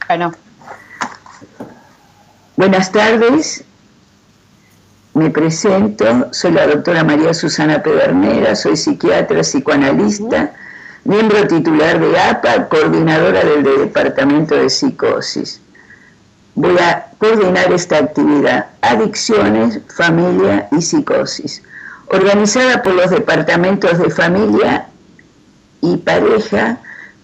Bueno. Buenas tardes, me presento, soy la doctora María Susana Pedernera, soy psiquiatra, psicoanalista, miembro titular de APA, coordinadora del Departamento de Psicosis. Voy a coordinar esta actividad, Adicciones, Familia y Psicosis, organizada por los departamentos de Familia y Pareja,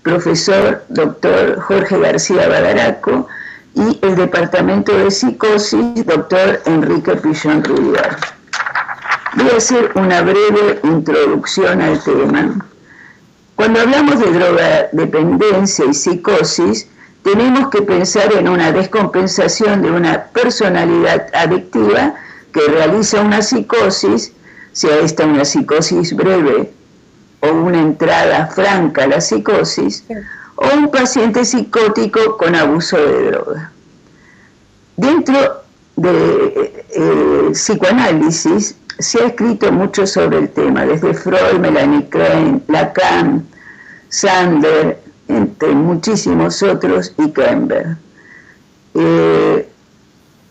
profesor doctor Jorge García Badaraco, y el Departamento de Psicosis, doctor Enrique Pillón Ruibar. Voy a hacer una breve introducción al tema. Cuando hablamos de drogadependencia y psicosis, tenemos que pensar en una descompensación de una personalidad adictiva que realiza una psicosis, sea esta una psicosis breve o una entrada franca a la psicosis, o un paciente psicótico con abuso de droga. Dentro del psicoanálisis se ha escrito mucho sobre el tema, desde Freud, Melanie Klein, Lacan, Sandler, entre muchísimos otros, y Kember.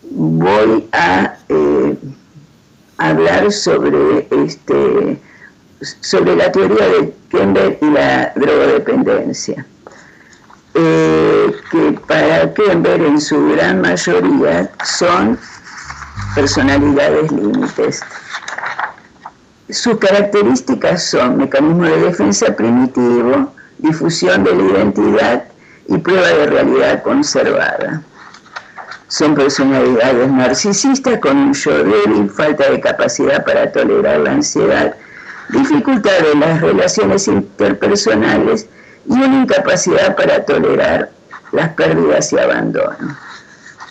Voy a hablar sobre la teoría de Kember y la drogodependencia. Que para Kember en su gran mayoría son personalidades límites. Sus características son mecanismo de defensa primitivo, difusión de la identidad y prueba de realidad conservada. Son personalidades narcisistas con un yo débil, falta de capacidad para tolerar la ansiedad, dificultad en las relaciones interpersonales y una incapacidad para tolerar las pérdidas y abandono.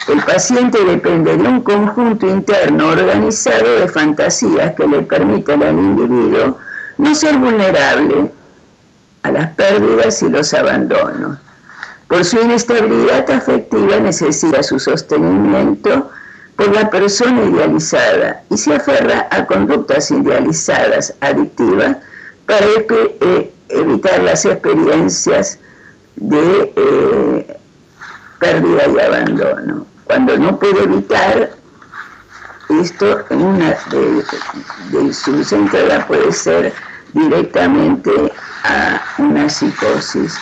El paciente depende de un conjunto interno organizado de fantasías que le permiten al individuo no ser vulnerable a las pérdidas y los abandonos. Por su inestabilidad afectiva necesita su sostenimiento por la persona idealizada y se aferra a conductas idealizadas adictivas para evitar las experiencias de pérdida y abandono. Cuando no puede evitar esto, una de su centralidad puede ser directamente a una psicosis.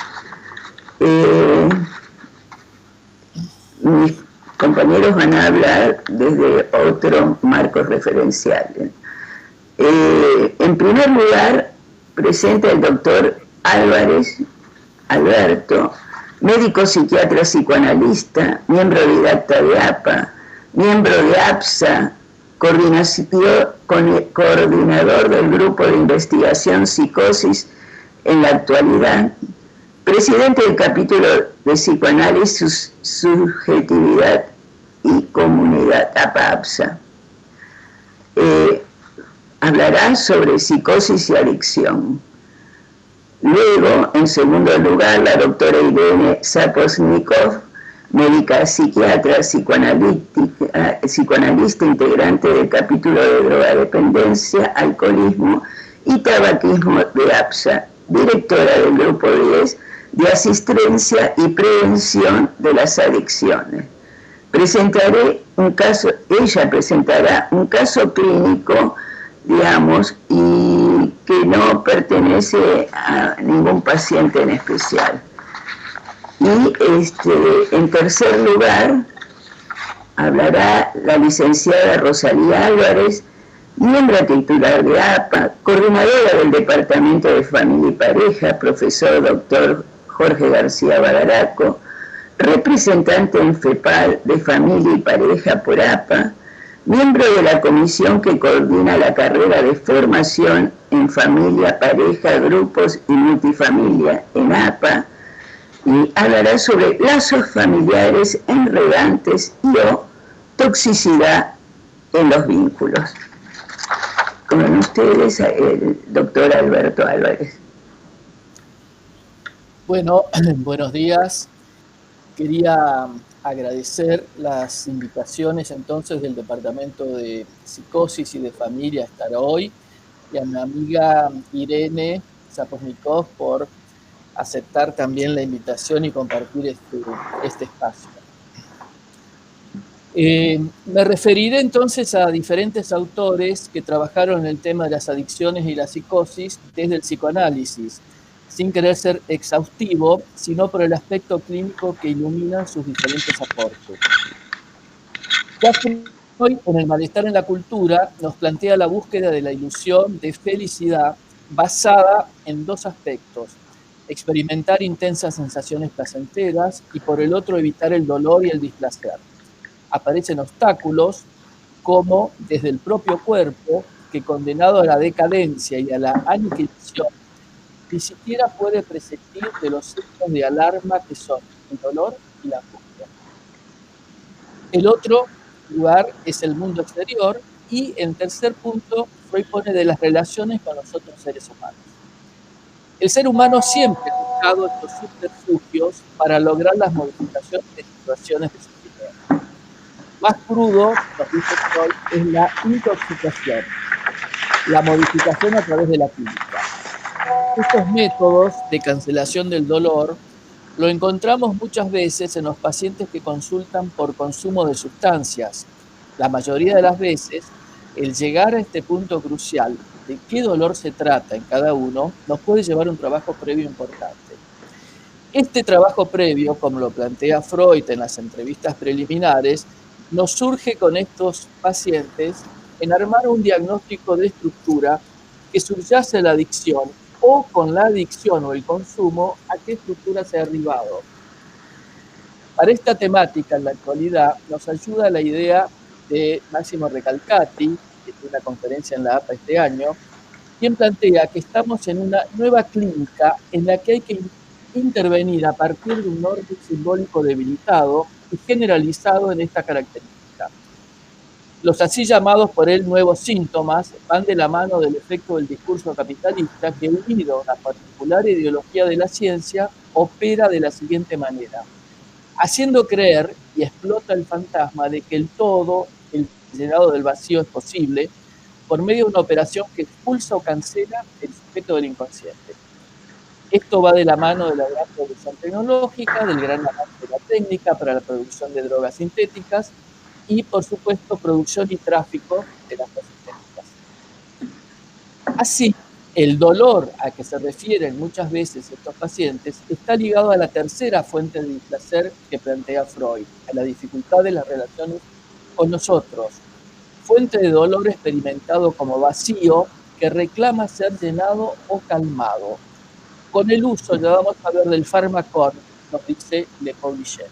Mis compañeros van a hablar desde otro marco referencial. En primer lugar, presenta el doctor Álvarez Alberto, médico psiquiatra psicoanalista, miembro didacta de APA, miembro de APSA, coordinador del grupo de investigación psicosis en la actualidad, presidente del capítulo de psicoanálisis, subjetividad y comunidad APA-APSA. Hablará sobre psicosis y adicción. Luego, en segundo lugar, la doctora Irene Saposnikov, médica psiquiatra, psicoanalista, integrante del capítulo de drogadependencia, alcoholismo y tabaquismo de APSA, directora del grupo 10 de asistencia y prevención de las adicciones. Ella presentará un caso clínico, digamos, y que no pertenece a ningún paciente en especial. Y en tercer lugar, hablará la licenciada Rosalía Álvarez, miembro titular de APA, coordinadora del Departamento de Familia y Pareja, profesor doctor Jorge García Badaraco, representante en FEPAL de Familia y Pareja por APA, miembro de la comisión que coordina la carrera de formación en familia, pareja, grupos y multifamilia en APA, y hablará sobre lazos familiares enredantes y o toxicidad en los vínculos. Con ustedes, el doctor Alberto Álvarez. Bueno, buenos días. Quería agradecer las invitaciones entonces del Departamento de Psicosis y de Familia a estar hoy, y a mi amiga Irene Saposnikov por aceptar también la invitación y compartir este espacio. Me referiré entonces a diferentes autores que trabajaron en el tema de las adicciones y la psicosis desde el psicoanálisis, sin querer ser exhaustivo, sino por el aspecto clínico que iluminan sus diferentes aportes. Ya hoy, en el malestar en la cultura, nos plantea la búsqueda de la ilusión de felicidad basada en dos aspectos: experimentar intensas sensaciones placenteras y, por el otro, evitar el dolor y el displacer. Aparecen obstáculos como desde el propio cuerpo, que condenado a la decadencia y a la aniquilación, ni siquiera puede prescindir de los signos de alarma que son el dolor y la angustia. El otro lugar es el mundo exterior, y en tercer punto, Freud pone de las relaciones con los otros seres humanos. El ser humano siempre ha buscado estos subterfugios para lograr las modificaciones de situaciones de sufrimiento. Más crudo, nos dice Freud, es la intoxicación, la modificación a través de la química. Estos métodos de cancelación del dolor lo encontramos muchas veces en los pacientes que consultan por consumo de sustancias. La mayoría de las veces, el llegar a este punto crucial de qué dolor se trata en cada uno nos puede llevar a un trabajo previo importante. Este trabajo previo, como lo plantea Freud en las entrevistas preliminares, nos surge con estos pacientes en armar un diagnóstico de estructura que subyace la adicción, o con la adicción o el consumo, a qué estructura se ha arribado. Para esta temática, en la actualidad, nos ayuda la idea de Máximo Recalcati, que tiene una conferencia en la APA este año, quien plantea que estamos en una nueva clínica en la que hay que intervenir a partir de un orden simbólico debilitado y generalizado en esta característica. Los así llamados por él nuevos síntomas van de la mano del efecto del discurso capitalista que, unido a una particular ideología de la ciencia, opera de la siguiente manera: haciendo creer y explota el fantasma de que el todo, el llenado del vacío, es posible por medio de una operación que expulsa o cancela el sujeto del inconsciente. Esto va de la mano de la gran producción tecnológica, del gran avance de la técnica para la producción de drogas sintéticas y, por supuesto, producción y tráfico de las cosas sintéticas. Así, el dolor a que se refieren muchas veces estos pacientes está ligado a la tercera fuente de displacer que plantea Freud, a la dificultad de las relaciones con nosotros, fuente de dolor experimentado como vacío que reclama ser llenado o calmado. Con el uso, ya vamos a ver, del fármaco, nos dice Le Corbusier.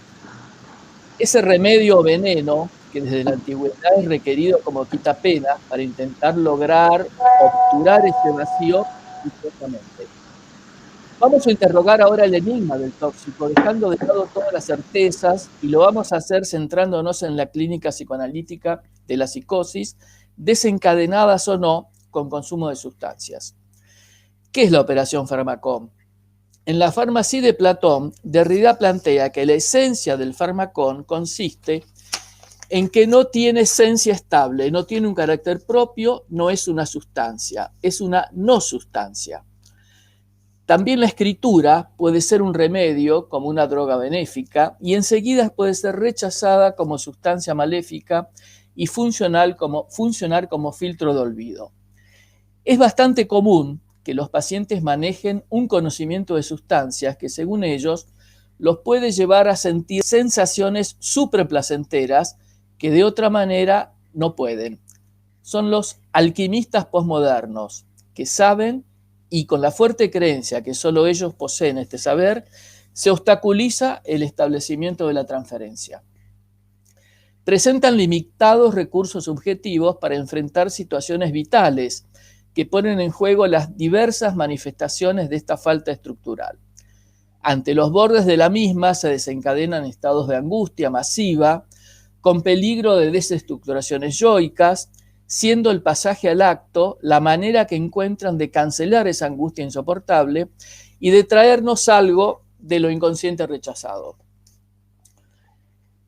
Ese remedio o veneno que desde la antigüedad es requerido como quitapenas para intentar lograr obturar ese vacío discretamente. Vamos a interrogar ahora el enigma del tóxico, dejando de lado todas las certezas, y lo vamos a hacer centrándonos en la clínica psicoanalítica de la psicosis, desencadenadas o no con consumo de sustancias. ¿Qué es la operación Farmacón? En la Farmacie de Platón, Derrida plantea que la esencia del farmacón consiste en que no tiene esencia estable, no tiene un carácter propio, no es una sustancia, es una no sustancia. También la escritura puede ser un remedio como una droga benéfica, y enseguida puede ser rechazada como sustancia maléfica y funcionar como filtro de olvido. Es bastante común que los pacientes manejen un conocimiento de sustancias que, según ellos, los puede llevar a sentir sensaciones supraplacenteras que de otra manera no pueden. Son los alquimistas posmodernos, que saben, y con la fuerte creencia que solo ellos poseen este saber, se obstaculiza el establecimiento de la transferencia. Presentan limitados recursos subjetivos para enfrentar situaciones vitales que ponen en juego las diversas manifestaciones de esta falta estructural. Ante los bordes de la misma se desencadenan estados de angustia masiva, con peligro de desestructuraciones yoicas, siendo el pasaje al acto la manera que encuentran de cancelar esa angustia insoportable y de traernos algo de lo inconsciente rechazado.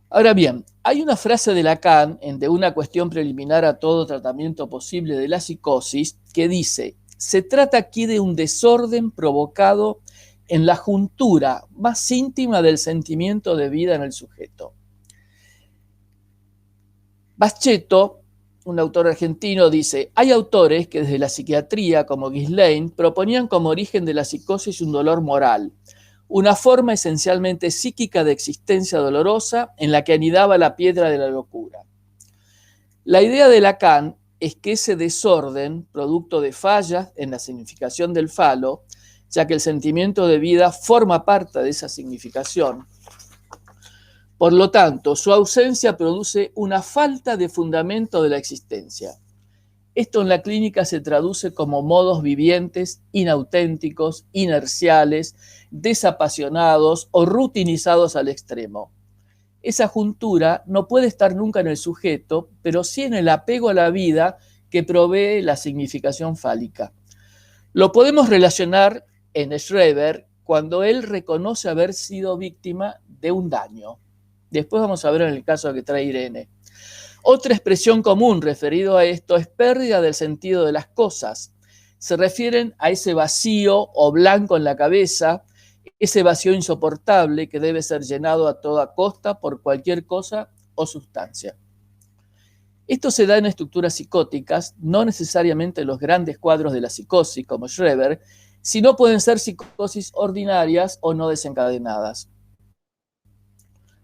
Ahora bien, hay una frase de Lacan de una cuestión preliminar a todo tratamiento posible de la psicosis que dice: se trata aquí de un desorden provocado en la juntura más íntima del sentimiento de vida en el sujeto. Baschetto, un autor argentino, dice: hay autores que desde la psiquiatría, como Ghislaine, proponían como origen de la psicosis un dolor moral, una forma esencialmente psíquica de existencia dolorosa en la que anidaba la piedra de la locura. La idea de Lacan es que ese desorden, producto de fallas en la significación del falo, ya que el sentimiento de vida forma parte de esa significación, por lo tanto, su ausencia produce una falta de fundamento de la existencia. Esto en la clínica se traduce como modos vivientes inauténticos, inerciales, desapasionados o rutinizados al extremo. Esa juntura no puede estar nunca en el sujeto, pero sí en el apego a la vida que provee la significación fálica. Lo podemos relacionar en Schreber cuando él reconoce haber sido víctima de un daño. Después vamos a ver en el caso que trae Irene. Otra expresión común referido a esto es pérdida del sentido de las cosas. Se refieren a ese vacío o blanco en la cabeza, ese vacío insoportable que debe ser llenado a toda costa por cualquier cosa o sustancia. Esto se da en estructuras psicóticas, no necesariamente en los grandes cuadros de la psicosis como Schreber, sino pueden ser psicosis ordinarias o no desencadenadas.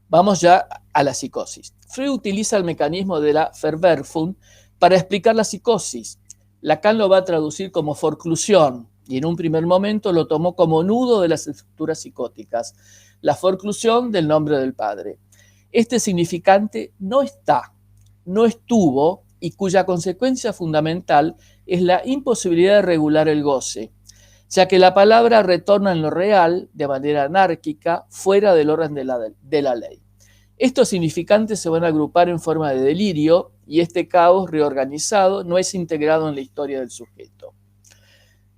Vamos ya a la psicosis. Freud utiliza el mecanismo de la Verwerfung para explicar la psicosis. Lacan lo va a traducir como forclusión y en un primer momento lo tomó como nudo de las estructuras psicóticas, la forclusión del nombre del padre. Este significante no está, no estuvo y cuya consecuencia fundamental es la imposibilidad de regular el goce, ya que la palabra retorna en lo real de manera anárquica fuera del orden de la ley. Estos significantes se van a agrupar en forma de delirio y este caos reorganizado no es integrado en la historia del sujeto.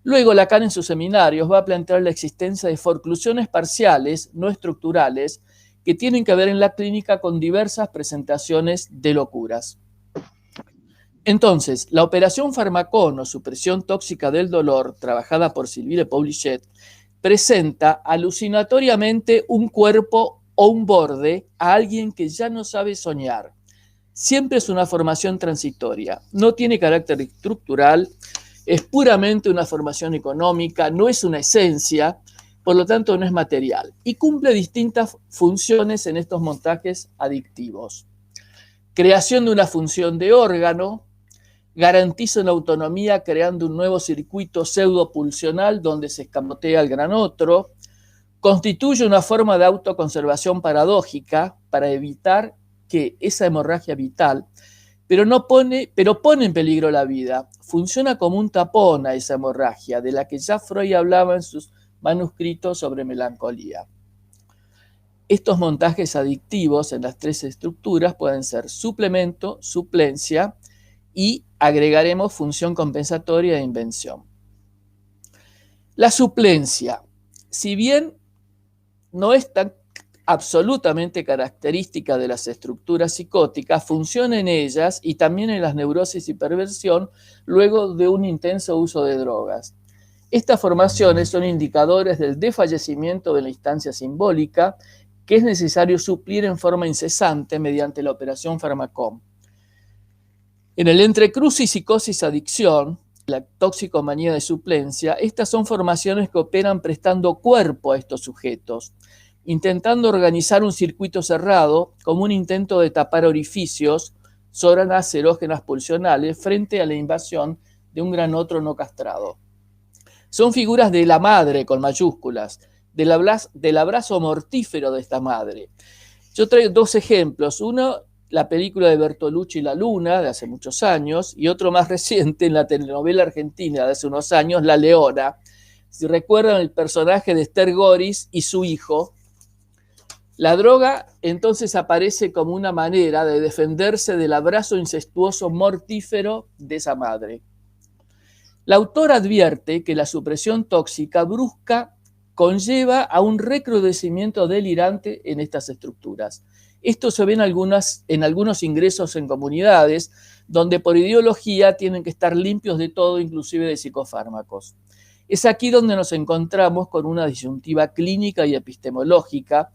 Luego Lacan en sus seminarios va a plantear la existencia de forclusiones parciales, no estructurales, que tienen que ver en la clínica con diversas presentaciones de locuras. Entonces, la operación Pharmacon o supresión tóxica del dolor, trabajada por Sylvie Paulichet, presenta alucinatoriamente un cuerpo o un borde a alguien que ya no sabe soñar. Siempre es una formación transitoria, no tiene carácter estructural, es puramente una formación económica, no es una esencia, por lo tanto no es material, y cumple distintas funciones en estos montajes adictivos. Creación de una función de órgano, garantiza una autonomía creando un nuevo circuito pseudopulsional donde se escamotea el gran otro, constituye una forma de autoconservación paradójica para evitar que esa hemorragia vital, pero pone en peligro la vida. Funciona como un tapón a esa hemorragia, de la que ya Freud hablaba en sus manuscritos sobre melancolía. Estos montajes adictivos en las tres estructuras pueden ser suplemento, suplencia y agregaremos función compensatoria e invención. La suplencia, si bien no es tan absolutamente característica de las estructuras psicóticas, funciona en ellas y también en las neurosis y perversión luego de un intenso uso de drogas. Estas formaciones son indicadores del desfallecimiento de la instancia simbólica que es necesario suplir en forma incesante mediante la operación Pharmacon. En el entrecrucis psicosis-adicción, la toxicomanía de suplencia, estas son formaciones que operan prestando cuerpo a estos sujetos, intentando organizar un circuito cerrado como un intento de tapar orificios, zonas erógenas pulsionales frente a la invasión de un gran otro no castrado. Son figuras de la madre con mayúsculas, del abrazo mortífero de esta madre. Yo traigo dos ejemplos, uno la película de Bertolucci La Luna, de hace muchos años, y otro más reciente en la telenovela argentina de hace unos años, La Leona. Si recuerdan el personaje de Esther Goris y su hijo, la droga entonces aparece como una manera de defenderse del abrazo incestuoso mortífero de esa madre. La autora advierte que la supresión tóxica brusca conlleva a un recrudecimiento delirante en estas estructuras. Esto se ve en algunos ingresos en comunidades donde por ideología tienen que estar limpios de todo, inclusive de psicofármacos. Es aquí donde nos encontramos con una disyuntiva clínica y epistemológica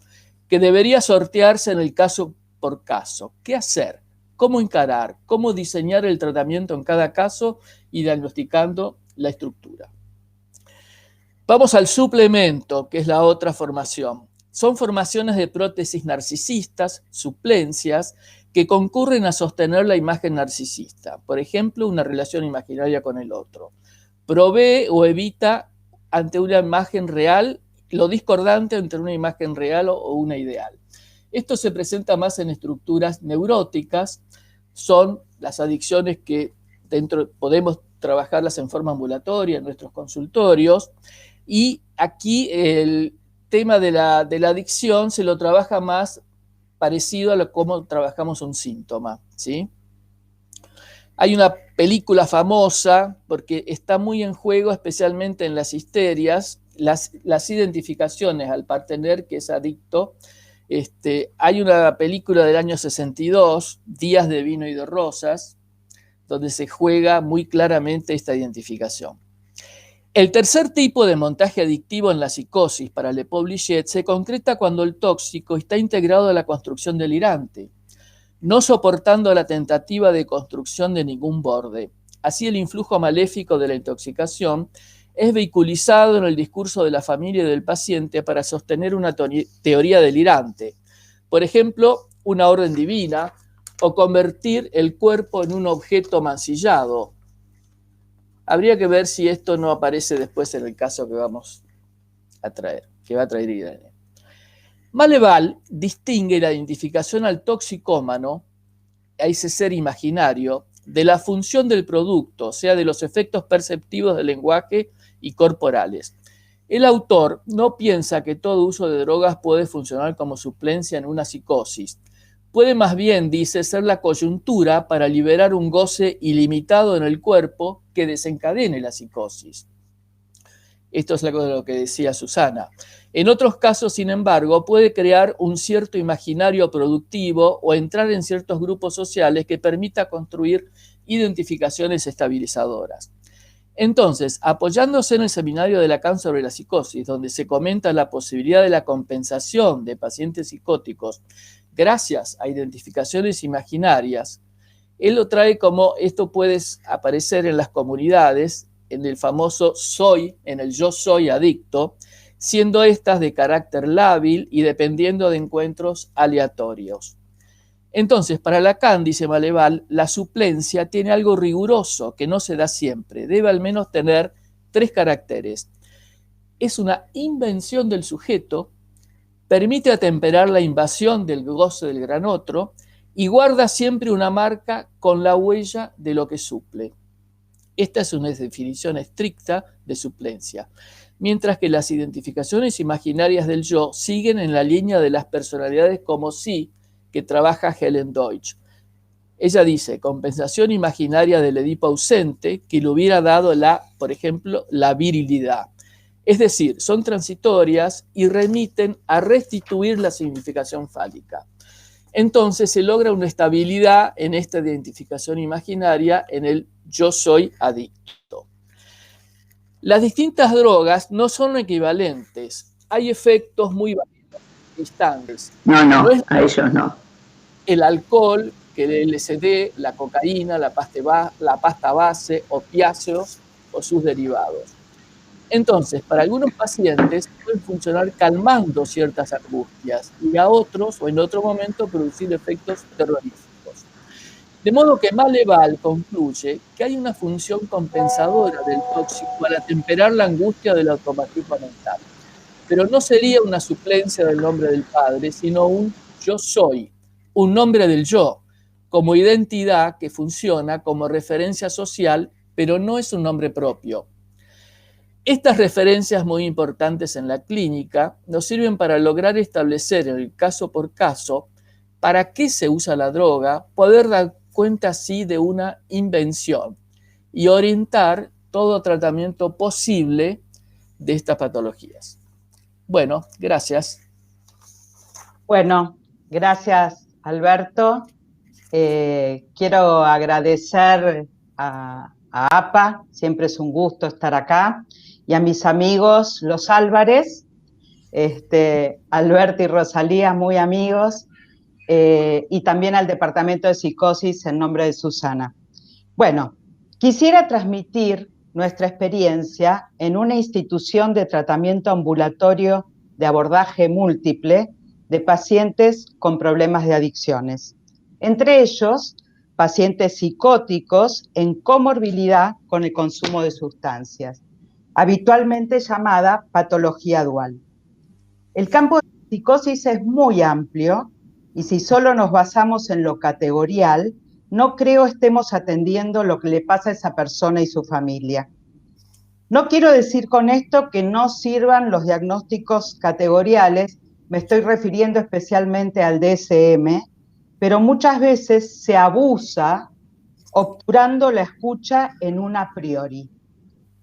que debería sortearse en el caso por caso. ¿Qué hacer? ¿Cómo encarar? ¿Cómo diseñar el tratamiento en cada caso y diagnosticando la estructura? Vamos al suplemento, que es la otra formación. Son formaciones de prótesis narcisistas, suplencias, que concurren a sostener la imagen narcisista. Por ejemplo, una relación imaginaria con el otro. Provee o evita ante una imagen real lo discordante entre una imagen real o una ideal. Esto se presenta más en estructuras neuróticas, son las adicciones que podemos trabajarlas en forma ambulatoria en nuestros consultorios, y aquí el tema de la adicción se lo trabaja más parecido a cómo trabajamos un síntoma, ¿sí? Hay una película famosa, porque está muy en juego, especialmente en las histerias, las identificaciones al partener que es adicto. Hay una película del año 62, Días de vino y de rosas, donde se juega muy claramente esta identificación. El tercer tipo de montaje adictivo en la psicosis para Le Pau-Blichet se concreta cuando el tóxico está integrado a la construcción delirante, no soportando la tentativa de construcción de ningún borde. Así, el influjo maléfico de la intoxicación es vehiculizado en el discurso de la familia y del paciente para sostener una teoría delirante. Por ejemplo, una orden divina, o convertir el cuerpo en un objeto mancillado. Habría que ver si esto no aparece después en el caso que vamos a traer, que va a traer Irene. Maleval distingue la identificación al toxicómano, a ese ser imaginario, de la función del producto, o sea, de los efectos perceptivos del lenguaje y corporales. El autor no piensa que todo uso de drogas puede funcionar como suplencia en una psicosis. Puede más bien, dice, ser la coyuntura para liberar un goce ilimitado en el cuerpo que desencadene la psicosis. Esto es lo que decía Susana. En otros casos, sin embargo, puede crear un cierto imaginario productivo o entrar en ciertos grupos sociales que permita construir identificaciones estabilizadoras. Entonces, apoyándose en el seminario de Lacan sobre la psicosis, donde se comenta la posibilidad de la compensación de pacientes psicóticos gracias a identificaciones imaginarias, él lo trae como esto puede aparecer en las comunidades, en el famoso soy, en el yo soy adicto, siendo estas de carácter lábil y dependiendo de encuentros aleatorios. Entonces, para Lacan, dice Maleval, la suplencia tiene algo riguroso que no se da siempre. Debe al menos tener 3 caracteres. Es una invención del sujeto, permite atemperar la invasión del goce del gran otro y guarda siempre una marca con la huella de lo que suple. Esta es una definición estricta de suplencia, mientras que las identificaciones imaginarias del yo siguen en la línea de las personalidades como sí que trabaja Helen Deutsch. Ella dice, compensación imaginaria del Edipo ausente que le hubiera dado por ejemplo, la virilidad. Es decir, son transitorias y remiten a restituir la significación fálica. Entonces se logra una estabilidad en esta identificación imaginaria en el yo soy adicto. Las distintas drogas no son equivalentes. Hay efectos muy distantes. No, a ellos no. El alcohol, que el LSD, la cocaína, la pasta base, opiáceos o sus derivados. Entonces, para algunos pacientes pueden funcionar calmando ciertas angustias y a otros o en otro momento producir efectos terroríficos. De modo que Maleval concluye que hay una función compensadora del tóxico al atemperar la angustia del automatismo mental. Pero no sería una suplencia del nombre del padre, sino un yo soy, un nombre del yo, como identidad que funciona como referencia social, pero no es un nombre propio. Estas referencias muy importantes en la clínica nos sirven para lograr establecer en el caso por caso para qué se usa la droga, poder dar cuenta así de una invención y orientar todo tratamiento posible de estas patologías. Bueno, gracias. Bueno, gracias, Alberto. Quiero agradecer a APA, siempre es un gusto estar acá. y a mis amigos, los Álvarez, Alberto y Rosalía, muy amigos, y también al Departamento de Psicosis en nombre de Susana. Bueno, quisiera transmitir nuestra experiencia en una institución de tratamiento ambulatorio de abordaje múltiple de pacientes con problemas de adicciones. Entre ellos, pacientes psicóticos en comorbilidad con el consumo de sustancias, habitualmente llamada patología dual. El campo de psicosis es muy amplio y si solo nos basamos en lo categorial, no creo estemos atendiendo lo que le pasa a esa persona y su familia. No quiero decir con esto que no sirvan los diagnósticos categoriales, me estoy refiriendo especialmente al DSM, pero muchas veces se abusa obturando la escucha en un a priori,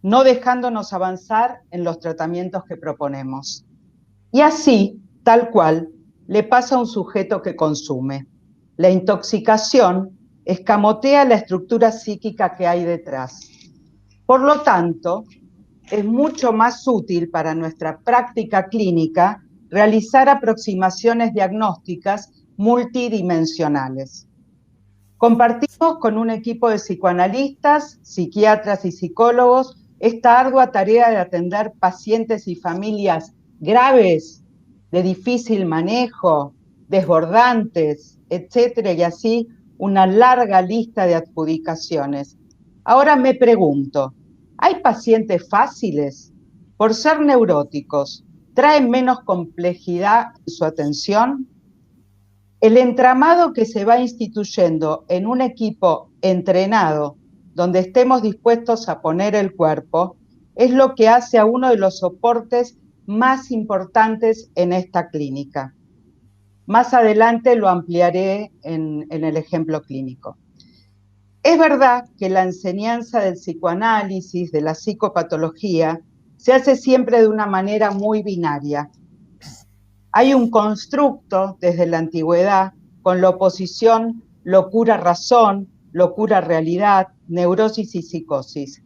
no dejándonos avanzar en los tratamientos que proponemos. Y así, tal cual, le pasa a un sujeto que consume. La intoxicación escamotea la estructura psíquica que hay detrás. Por lo tanto, es mucho más útil para nuestra práctica clínica realizar aproximaciones diagnósticas multidimensionales. Compartimos con un equipo de psicoanalistas, psiquiatras y psicólogos esta ardua tarea de atender pacientes y familias graves, de difícil manejo, desbordantes, etcétera, y así una larga lista de adjudicaciones. Ahora me pregunto, ¿hay pacientes fáciles? Por ser neuróticos, ¿traen menos complejidad en su atención? El entramado que se va instituyendo en un equipo entrenado, donde estemos dispuestos a poner el cuerpo, es lo que hace a uno de los soportes más importantes en esta clínica. Más adelante lo ampliaré en el ejemplo clínico. Es verdad que la enseñanza del psicoanálisis, de la psicopatología, se hace siempre de una manera muy binaria. Hay un constructo desde la antigüedad con la oposición locura-razón, locura-realidad, neurosis y psicosis.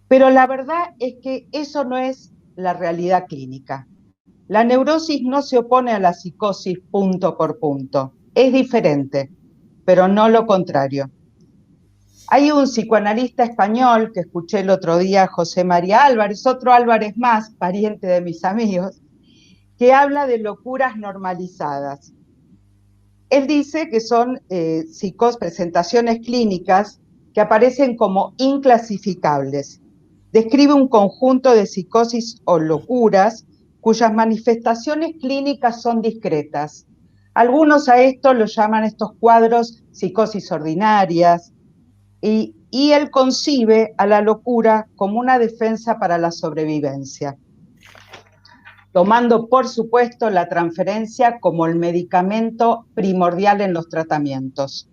Pero la verdad es que eso no es la realidad clínica. La neurosis no se opone a la psicosis punto por punto. Es diferente, pero no lo contrario. Hay un psicoanalista español que escuché el otro día, José María Álvarez, otro Álvarez más, pariente de mis amigos, que habla de locuras normalizadas. Él dice que son presentaciones clínicas que aparecen como inclasificables. Describe un conjunto de psicosis o locuras cuyas manifestaciones clínicas son discretas. Algunos a esto lo llaman estos cuadros psicosis ordinarias, y él concibe a la locura como una defensa para la sobrevivencia, tomando, por supuesto, la transferencia como el medicamento primordial en los tratamientos.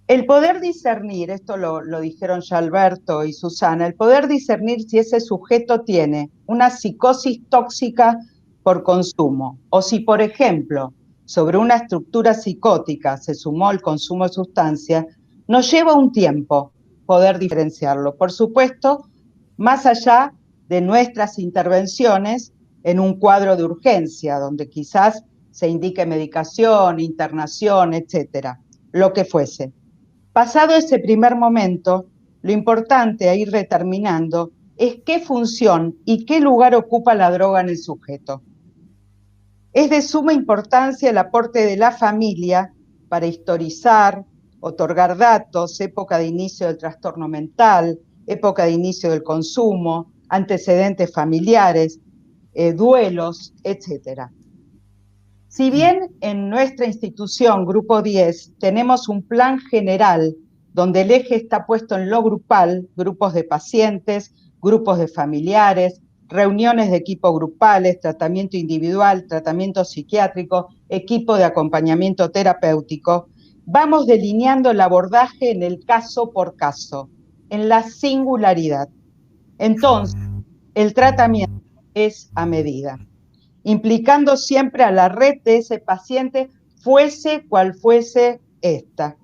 El poder discernir, esto lo dijeron ya Alberto y Susana, el poder discernir si ese sujeto tiene una psicosis tóxica por consumo, o si, por ejemplo, sobre una estructura psicótica se sumó el consumo de sustancia, nos lleva un tiempo poder diferenciarlo. Por supuesto, más allá de nuestras intervenciones en un cuadro de urgencia, donde quizás se indique medicación, internación, etcétera, lo que fuese. Pasado ese primer momento, lo importante a ir determinando es qué función y qué lugar ocupa la droga en el sujeto. Es de suma importancia el aporte de la familia para historizar, otorgar datos, época de inicio del trastorno mental, época de inicio del consumo, antecedentes familiares, duelos, etc. Si bien en nuestra institución, Grupo 10, tenemos un plan general donde el eje está puesto en lo grupal, grupos de pacientes, grupos de familiares, reuniones de equipo grupales, tratamiento individual, tratamiento psiquiátrico, equipo de acompañamiento terapéutico, vamos delineando el abordaje en el caso por caso, en la singularidad. Entonces, el tratamiento es a medida, implicando siempre a la red de ese paciente, fuese cual fuese esta.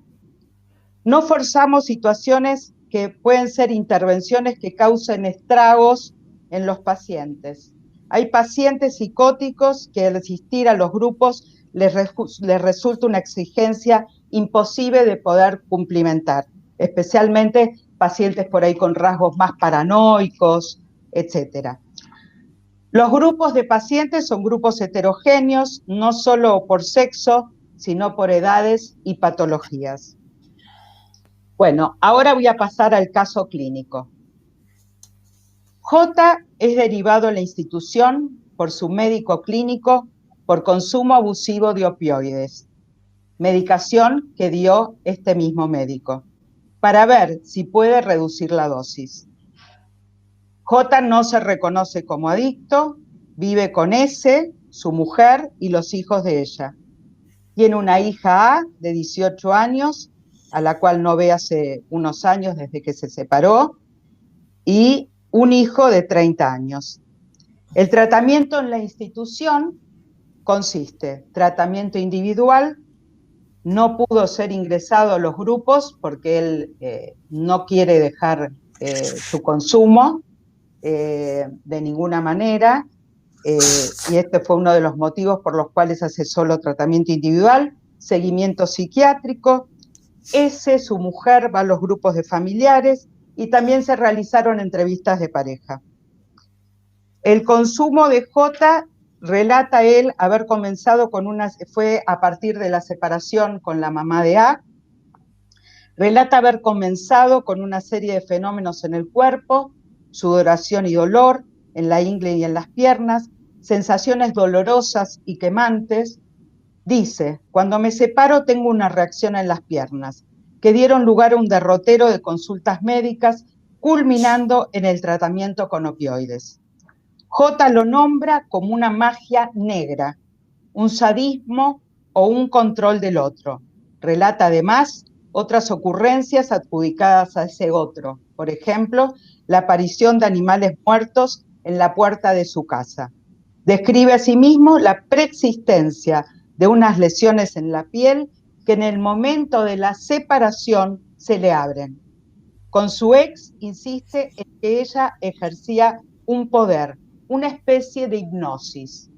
No forzamos situaciones que pueden ser intervenciones que causen estragos en los pacientes. Hay pacientes psicóticos que al asistir a los grupos les resulta una exigencia imposible de poder cumplimentar, especialmente pacientes por ahí con rasgos más paranoicos, etc. Los grupos de pacientes son grupos heterogéneos, no solo por sexo, sino por edades y patologías. Bueno, ahora voy a pasar al caso clínico. J es derivado a la institución por su médico clínico por consumo abusivo de opioides, medicación que dio este mismo médico, para ver si puede reducir la dosis. J no se reconoce como adicto, vive con S, su mujer y los hijos de ella. Tiene una hija A de 18 años, a la cual no ve hace unos años desde que se separó, y un hijo de 30 años. El tratamiento en la institución consiste en tratamiento individual, no pudo ser ingresado a los grupos porque él no quiere dejar su consumo de ninguna manera, y este fue uno de los motivos por los cuales hace solo tratamiento individual, seguimiento psiquiátrico. S, su mujer, va a los grupos de familiares y también se realizaron entrevistas de pareja. El consumo de J, relata él haber comenzado fue a partir de la separación con la mamá de A, relata haber comenzado con una serie de fenómenos en el cuerpo, sudoración y dolor en la ingle y en las piernas, sensaciones dolorosas y quemantes. Dice, cuando me separo tengo una reacción en las piernas, que dieron lugar a un derrotero de consultas médicas, culminando en el tratamiento con opioides. J lo nombra como una magia negra, un sadismo o un control del otro. Relata además otras ocurrencias adjudicadas a ese otro, por ejemplo, la aparición de animales muertos en la puerta de su casa. Describe asimismo la preexistencia de unas lesiones en la piel que en el momento de la separación se le abren. Con su ex insiste en que ella ejercía un poder, una especie de hipnosis.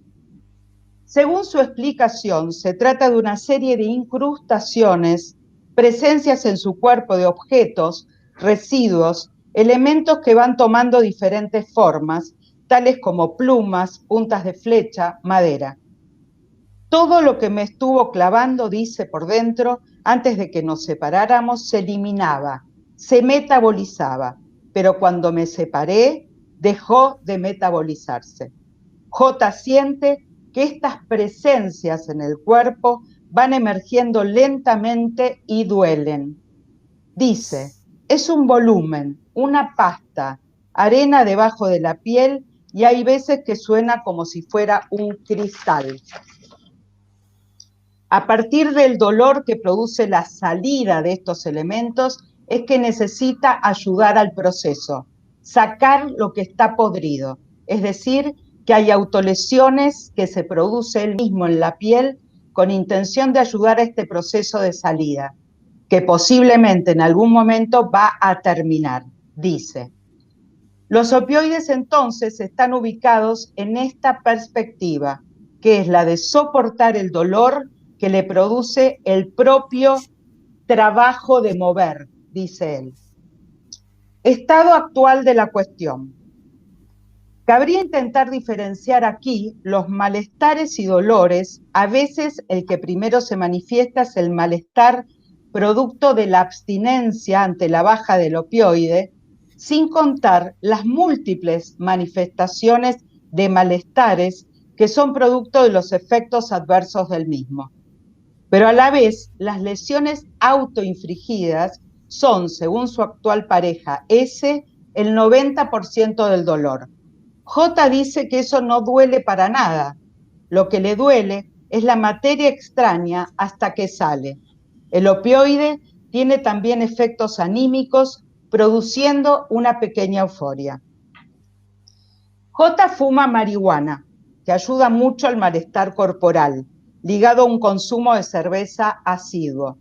Según su explicación, se trata de una serie de incrustaciones, presencias en su cuerpo de objetos, residuos, elementos que van tomando diferentes formas, tales como plumas, puntas de flecha, madera. Todo lo que me estuvo clavando, dice por dentro, antes de que nos separáramos, se eliminaba, se metabolizaba, pero cuando me separé, dejó de metabolizarse. J siente que estas presencias en el cuerpo van emergiendo lentamente y duelen. Dice, es un volumen, una pasta, arena debajo de la piel y hay veces que suena como si fuera un cristal. A partir del dolor que produce la salida de estos elementos, es que necesita ayudar al proceso, sacar lo que está podrido, es decir, que hay autolesiones que se produce él mismo en la piel con intención de ayudar a este proceso de salida, que posiblemente en algún momento va a terminar, dice. Los opioides entonces están ubicados en esta perspectiva, que es la de soportar el dolor que le produce el propio trabajo de mover, dice él. Estado actual de la cuestión. Cabría intentar diferenciar aquí los malestares y dolores. A veces el que primero se manifiesta es el malestar producto de la abstinencia ante la baja del opioide, sin contar las múltiples manifestaciones de malestares que son producto de los efectos adversos del mismo. Pero a la vez, las lesiones autoinfligidas son, según su actual pareja, S, el 90% del dolor. J dice que eso no duele para nada. Lo que le duele es la materia extraña hasta que sale. El opioide tiene también efectos anímicos, produciendo una pequeña euforia. J fuma marihuana, que ayuda mucho al malestar corporal, ligado a un consumo de cerveza asiduo.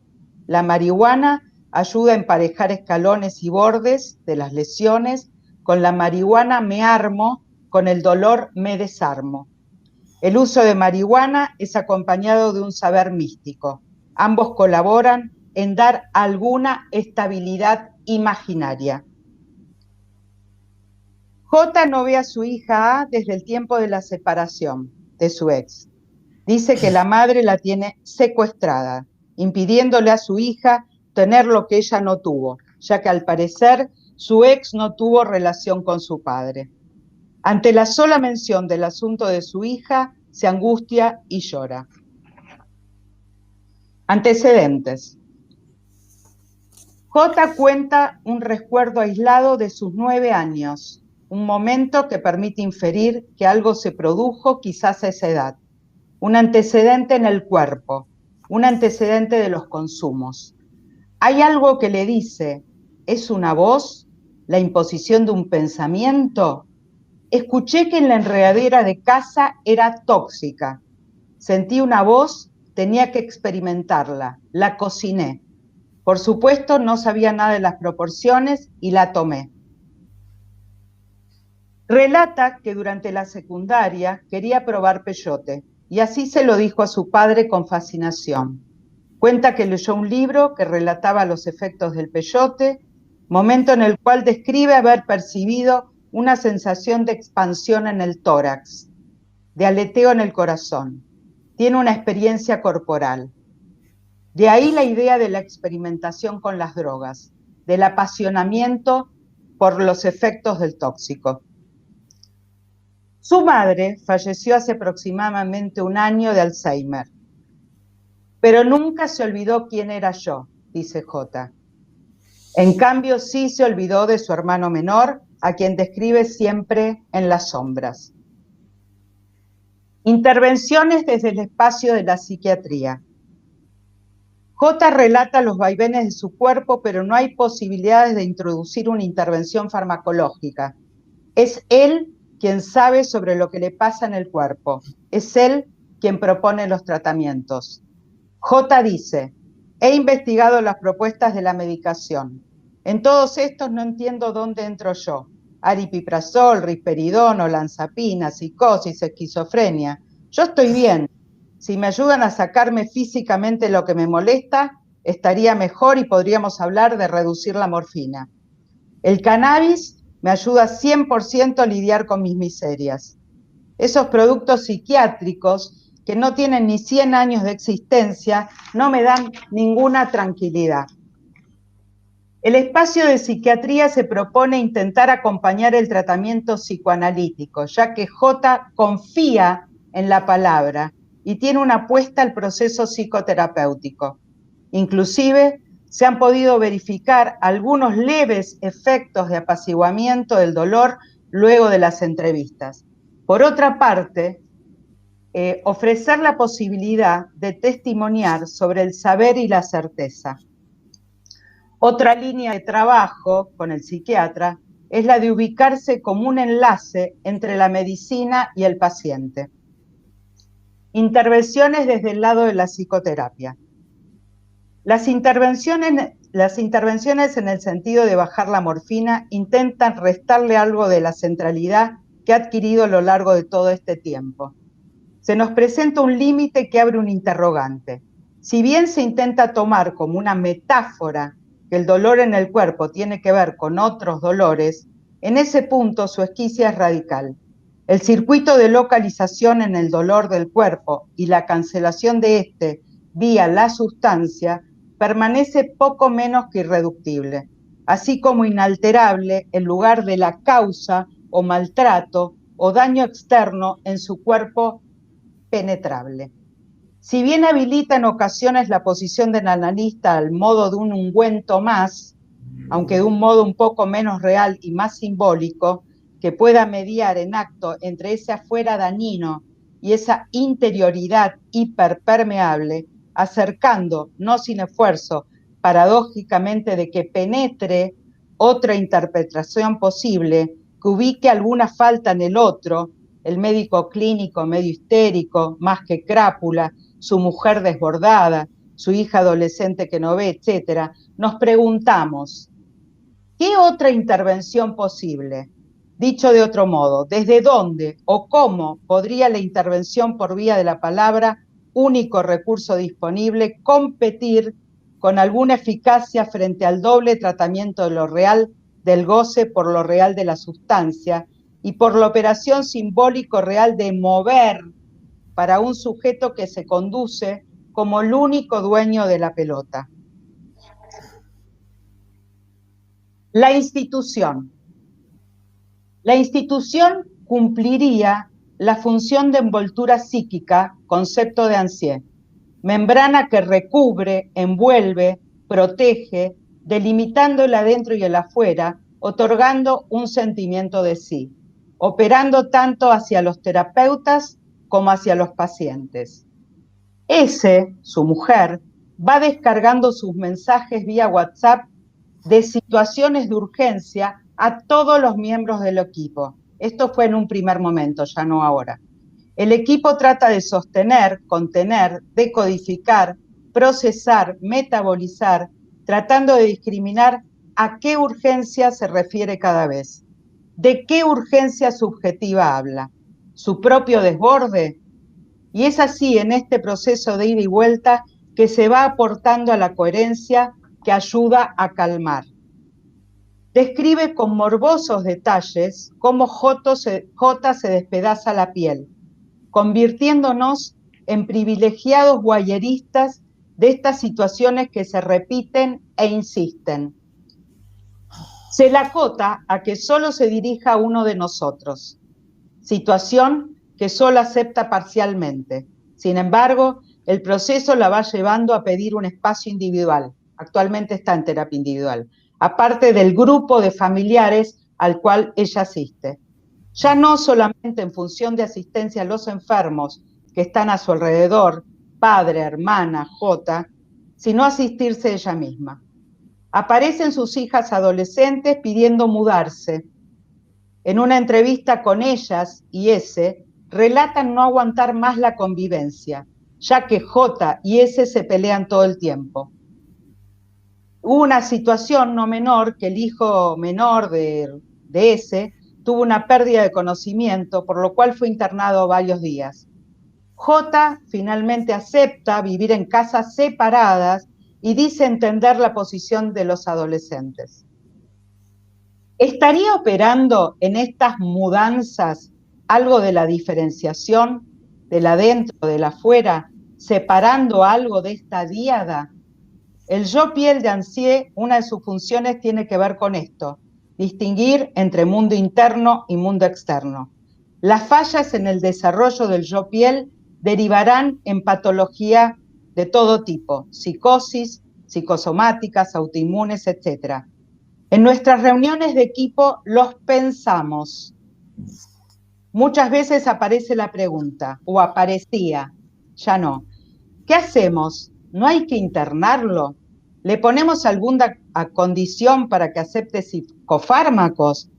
La marihuana ayuda a emparejar escalones y bordes de las lesiones, con la marihuana me armo, con el dolor me desarmo. El uso de marihuana es acompañado de un saber místico. Ambos colaboran en dar alguna estabilidad imaginaria. J no ve a su hija A desde el tiempo de la separación de su ex. Dice que la madre la tiene secuestrada, impidiéndole a su hija tener lo que ella no tuvo, ya que al parecer su ex no tuvo relación con su padre. Ante la sola mención del asunto de su hija, se angustia y llora. Antecedentes. J cuenta un recuerdo aislado de sus 9 años, un momento que permite inferir que algo se produjo quizás a esa edad, un antecedente en el cuerpo, un antecedente de los consumos. Hay algo que le dice, ¿es una voz? ¿La imposición de un pensamiento? Escuché que en la enredadera de casa era tóxica. Sentí una voz, tenía que experimentarla, la cociné. Por supuesto, no sabía nada de las proporciones y la tomé. Relata que durante la secundaria quería probar peyote y así se lo dijo a su padre con fascinación. Cuenta que leyó un libro que relataba los efectos del peyote, momento en el cual describe haber percibido una sensación de expansión en el tórax, de aleteo en el corazón. Tiene una experiencia corporal. De ahí la idea de la experimentación con las drogas, del apasionamiento por los efectos del tóxico. Su madre falleció hace aproximadamente 1 año de Alzheimer, pero nunca se olvidó quién era yo, dice J. En cambio, sí se olvidó de su hermano menor, a quien describe siempre en las sombras. Intervenciones desde el espacio de la psiquiatría. J relata los vaivenes de su cuerpo, pero no hay posibilidades de introducir una intervención farmacológica. Es él quien sabe sobre lo que le pasa en el cuerpo. Es él quien propone los tratamientos. J dice, he investigado las propuestas de la medicación. En todos estos no entiendo dónde entro yo. Aripiprazol, risperidón, olanzapina, psicosis, esquizofrenia. Yo estoy bien. Si me ayudan a sacarme físicamente lo que me molesta, estaría mejor y podríamos hablar de reducir la morfina. El cannabis me ayuda 100% a lidiar con mis miserias. Esos productos psiquiátricos que no tienen ni 100 años de existencia no me dan ninguna tranquilidad. El espacio de psiquiatría se propone intentar acompañar el tratamiento psicoanalítico, ya que J confía en la palabra y tiene una apuesta al proceso psicoterapéutico. Inclusive, se han podido verificar algunos leves efectos de apaciguamiento del dolor luego de las entrevistas. Por otra parte, ofrecer la posibilidad de testimoniar sobre el saber y la certeza. Otra línea de trabajo con el psiquiatra es la de ubicarse como un enlace entre la medicina y el paciente. Intervenciones desde el lado de la psicoterapia. Las intervenciones en el sentido de bajar la morfina intentan restarle algo de la centralidad que ha adquirido a lo largo de todo este tiempo. Se nos presenta un límite que abre un interrogante. Si bien se intenta tomar como una metáfora que el dolor en el cuerpo tiene que ver con otros dolores, en ese punto su esquicia es radical. El circuito de localización en el dolor del cuerpo y la cancelación de este vía la sustancia permanece poco menos que irreductible, así como inalterable en lugar de la causa o maltrato o daño externo en su cuerpo penetrable. Si bien habilita en ocasiones la posición del analista al modo de un ungüento más, aunque de un modo un poco menos real y más simbólico, que pueda mediar en acto entre ese afuera dañino y esa interioridad hiperpermeable, acercando, no sin esfuerzo, paradójicamente de que penetre otra interpretación posible, que ubique alguna falta en el otro, el médico clínico medio histérico, más que crápula, su mujer desbordada, su hija adolescente que no ve, etc., nos preguntamos, ¿qué otra intervención posible? Dicho de otro modo, ¿desde dónde o cómo podría la intervención por vía de la palabra, único recurso disponible, competir con alguna eficacia frente al doble tratamiento de lo real del goce por lo real de la sustancia y por la operación simbólico real de mover para un sujeto que se conduce como el único dueño de la pelota? La institución. La institución cumpliría la función de envoltura psíquica, concepto de Ancier, membrana que recubre, envuelve, protege, delimitando el adentro y el afuera, otorgando un sentimiento de sí, operando tanto hacia los terapeutas como hacia los pacientes. Ese, su mujer, va descargando sus mensajes vía WhatsApp de situaciones de urgencia a todos los miembros del equipo. Esto fue en un primer momento, ya no ahora. El equipo trata de sostener, contener, decodificar, procesar, metabolizar, tratando de discriminar a qué urgencia se refiere cada vez. ¿De qué urgencia subjetiva habla? ¿Su propio desborde? Y es así, en este proceso de ida y vuelta, que se va aportando a la coherencia que ayuda a calmar. Describe con morbosos detalles cómo J se despedaza la piel, convirtiéndonos en privilegiados guayeristas de estas situaciones que se repiten e insisten. Se la acota a que solo se dirija a uno de nosotros, situación que solo acepta parcialmente. Sin embargo, el proceso la va llevando a pedir un espacio individual. Actualmente está en terapia individual, aparte del grupo de familiares al cual ella asiste. Ya no solamente en función de asistencia a los enfermos que están a su alrededor, padre, hermana, J, sino asistirse ella misma. Aparecen sus hijas adolescentes pidiendo mudarse. En una entrevista con ellas y S, relatan no aguantar más la convivencia, ya que J y S se pelean todo el tiempo. Hubo una situación no menor que el hijo menor de S tuvo una pérdida de conocimiento, por lo cual fue internado varios días. J finalmente acepta vivir en casas separadas y dice entender la posición de los adolescentes. ¿Estaría operando en estas mudanzas algo de la diferenciación, del adentro, del afuera, separando algo de esta díada? El yo piel de Ancier, una de sus funciones tiene que ver con esto, distinguir entre mundo interno y mundo externo. Las fallas en el desarrollo del yo piel derivarán en patología de todo tipo, psicosis, psicosomáticas, autoinmunes, etc. En nuestras reuniones de equipo los pensamos. Muchas veces aparece la pregunta, o aparecía, ya no. ¿Qué hacemos? ¿No hay que internarlo? ¿Le ponemos alguna condición para que acepte psicofármacos?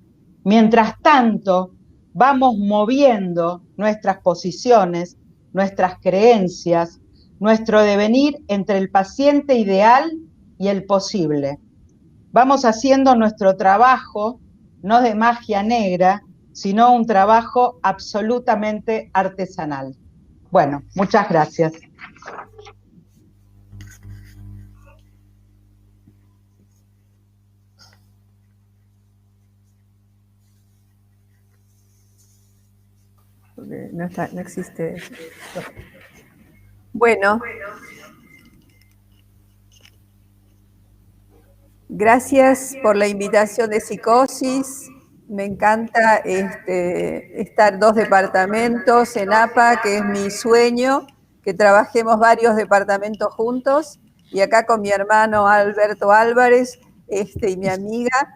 Mientras tanto, vamos moviendo nuestras posiciones, nuestras creencias, nuestro devenir entre el paciente ideal y el posible. Vamos haciendo nuestro trabajo, no de magia negra, sino un trabajo absolutamente artesanal. Bueno, muchas gracias. No existe. Bueno. Gracias por la invitación de Psicosis. Me encanta estar 2 departamentos en APA, que es mi sueño, que trabajemos varios departamentos juntos. Y acá con mi hermano Alberto Álvarez y mi amiga,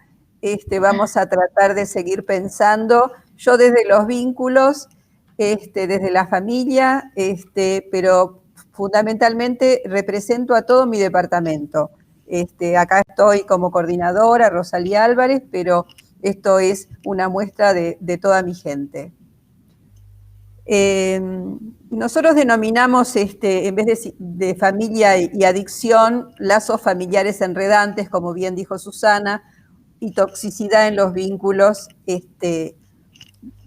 vamos a tratar de seguir pensando. Yo desde los vínculos, desde la familia, pero fundamentalmente represento a todo mi departamento. Acá estoy como coordinadora, Rosalía Álvarez, pero esto es una muestra de toda mi gente. Nosotros denominamos, en vez de familia y adicción, lazos familiares enredantes, como bien dijo Susana, y toxicidad en los vínculos,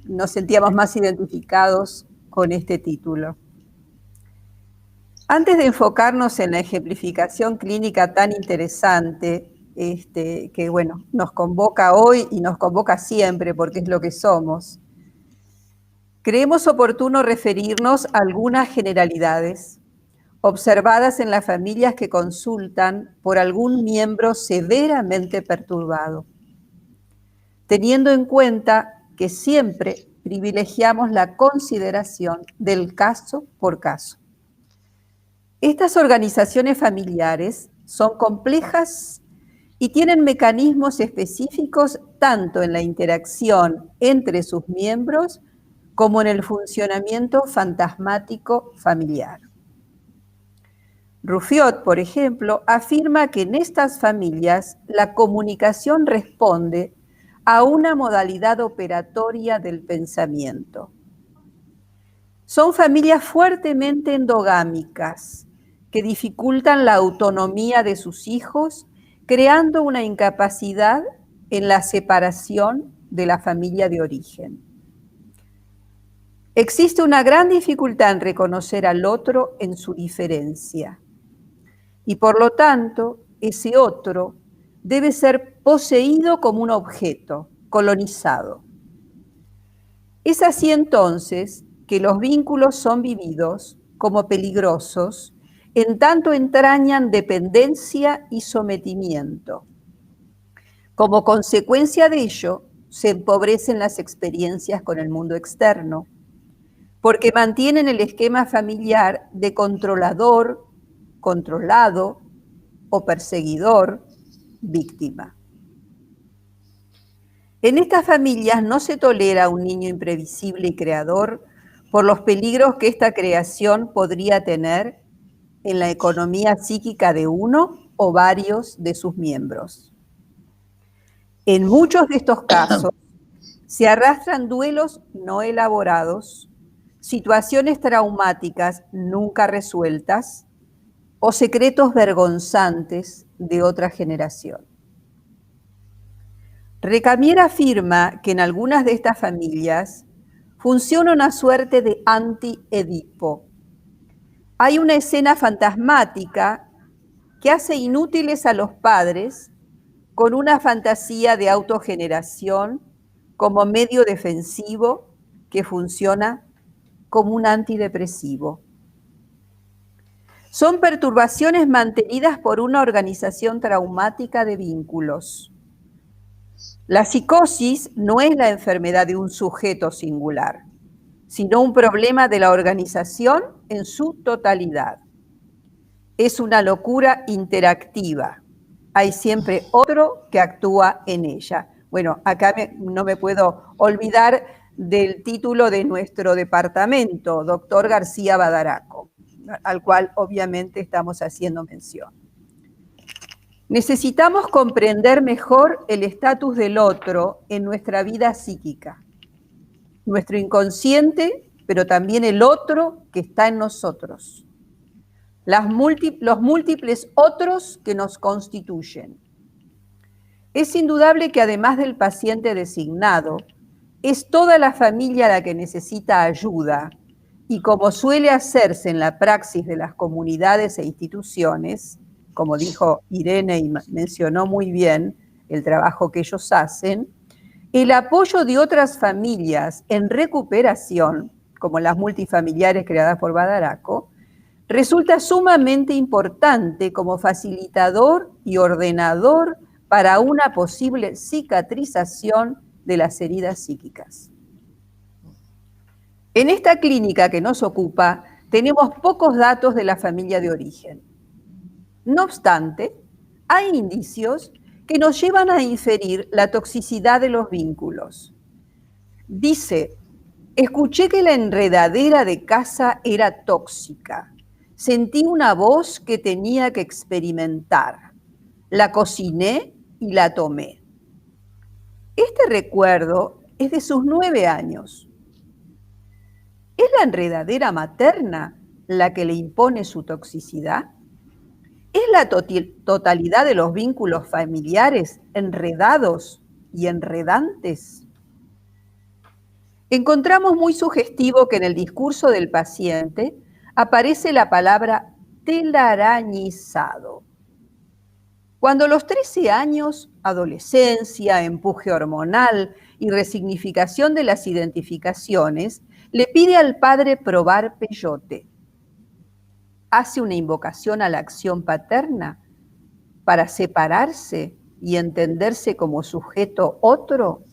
nos sentíamos más identificados con este título. Antes de enfocarnos en la ejemplificación clínica tan interesante, que bueno, nos convoca hoy y nos convoca siempre porque es lo que somos, creemos oportuno referirnos a algunas generalidades observadas en las familias que consultan por algún miembro severamente perturbado, teniendo en cuenta que siempre privilegiamos la consideración del caso por caso. Estas organizaciones familiares son complejas y tienen mecanismos específicos tanto en la interacción entre sus miembros como en el funcionamiento fantasmático familiar. Ruffiot, por ejemplo, afirma que en estas familias la comunicación responde a una modalidad operatoria del pensamiento. Son familias fuertemente endogámicas que dificultan la autonomía de sus hijos, creando una incapacidad en la separación de la familia de origen. Existe una gran dificultad en reconocer al otro en su diferencia. Y por lo tanto, ese otro debe ser poseído como un objeto, colonizado. Es así entonces que los vínculos son vividos como peligrosos, en tanto entrañan dependencia y sometimiento. Como consecuencia de ello, se empobrecen las experiencias con el mundo externo, porque mantienen el esquema familiar de controlador, controlado o perseguidor, víctima. En estas familias no se tolera un niño imprevisible y creador por los peligros que esta creación podría tener en la economía psíquica de uno o varios de sus miembros. En muchos de estos casos se arrastran duelos no elaborados, situaciones traumáticas nunca resueltas o secretos vergonzantes de otra generación. Recamier afirma que en algunas de estas familias funciona una suerte de anti-Edipo. Hay una escena fantasmática que hace inútiles a los padres con una fantasía de autogeneración como medio defensivo que funciona como un antidepresivo. Son perturbaciones mantenidas por una organización traumática de vínculos. La psicosis no es la enfermedad de un sujeto singular, sino un problema de la organización en su totalidad. Es una locura interactiva. Hay siempre otro que actúa en ella. Bueno, acá no me puedo olvidar del título de nuestro departamento, doctor García Badaraco, al cual obviamente estamos haciendo mención. Necesitamos comprender mejor el estatus del otro en nuestra vida psíquica, nuestro inconsciente, pero también el otro que está en nosotros, los múltiples otros que nos constituyen. Es indudable que además del paciente designado, es toda la familia la que necesita ayuda y como suele hacerse en la praxis de las comunidades e instituciones, como dijo Irene y mencionó muy bien el trabajo que ellos hacen, el apoyo de otras familias en recuperación, como las multifamiliares creadas por Badaraco, resulta sumamente importante como facilitador y ordenador para una posible cicatrización de las heridas psíquicas. En esta clínica que nos ocupa, tenemos pocos datos de la familia de origen. No obstante, hay indicios que nos llevan a inferir la toxicidad de los vínculos. Dice, escuché que la enredadera de casa era tóxica. Sentí una voz que tenía que experimentar. La cociné y la tomé. Este recuerdo es de sus 9 años. ¿Es la enredadera materna la que le impone su toxicidad? ¿Es la totalidad de los vínculos familiares enredados y enredantes? Encontramos muy sugestivo que en el discurso del paciente aparece la palabra telarañizado. Cuando a los 13 años, adolescencia, empuje hormonal y resignificación de las identificaciones, le pide al padre probar peyote. Hace una invocación a la acción paterna para separarse y entenderse como sujeto otro.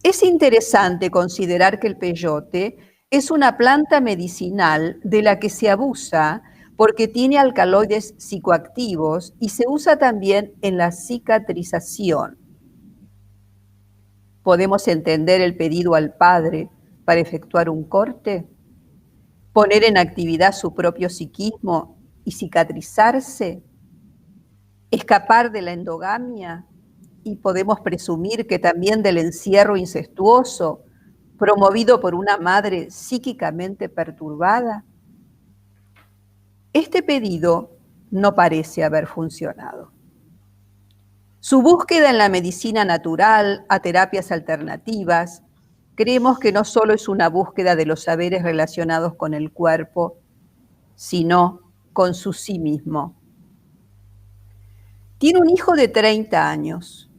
Es interesante considerar que el peyote es una planta medicinal de la que se abusa porque tiene alcaloides psicoactivos y se usa también en la cicatrización. ¿Podemos entender el pedido al padre para efectuar un corte? ¿Poner en actividad su propio psiquismo y cicatrizarse? ¿Escapar de la endogamia? Y podemos presumir que también del encierro incestuoso promovido por una madre psíquicamente perturbada. Este pedido no parece haber funcionado. Su búsqueda en la medicina natural, a terapias alternativas, creemos que no solo es una búsqueda de los saberes relacionados con el cuerpo, sino con su sí mismo. Tiene un hijo de 30 años.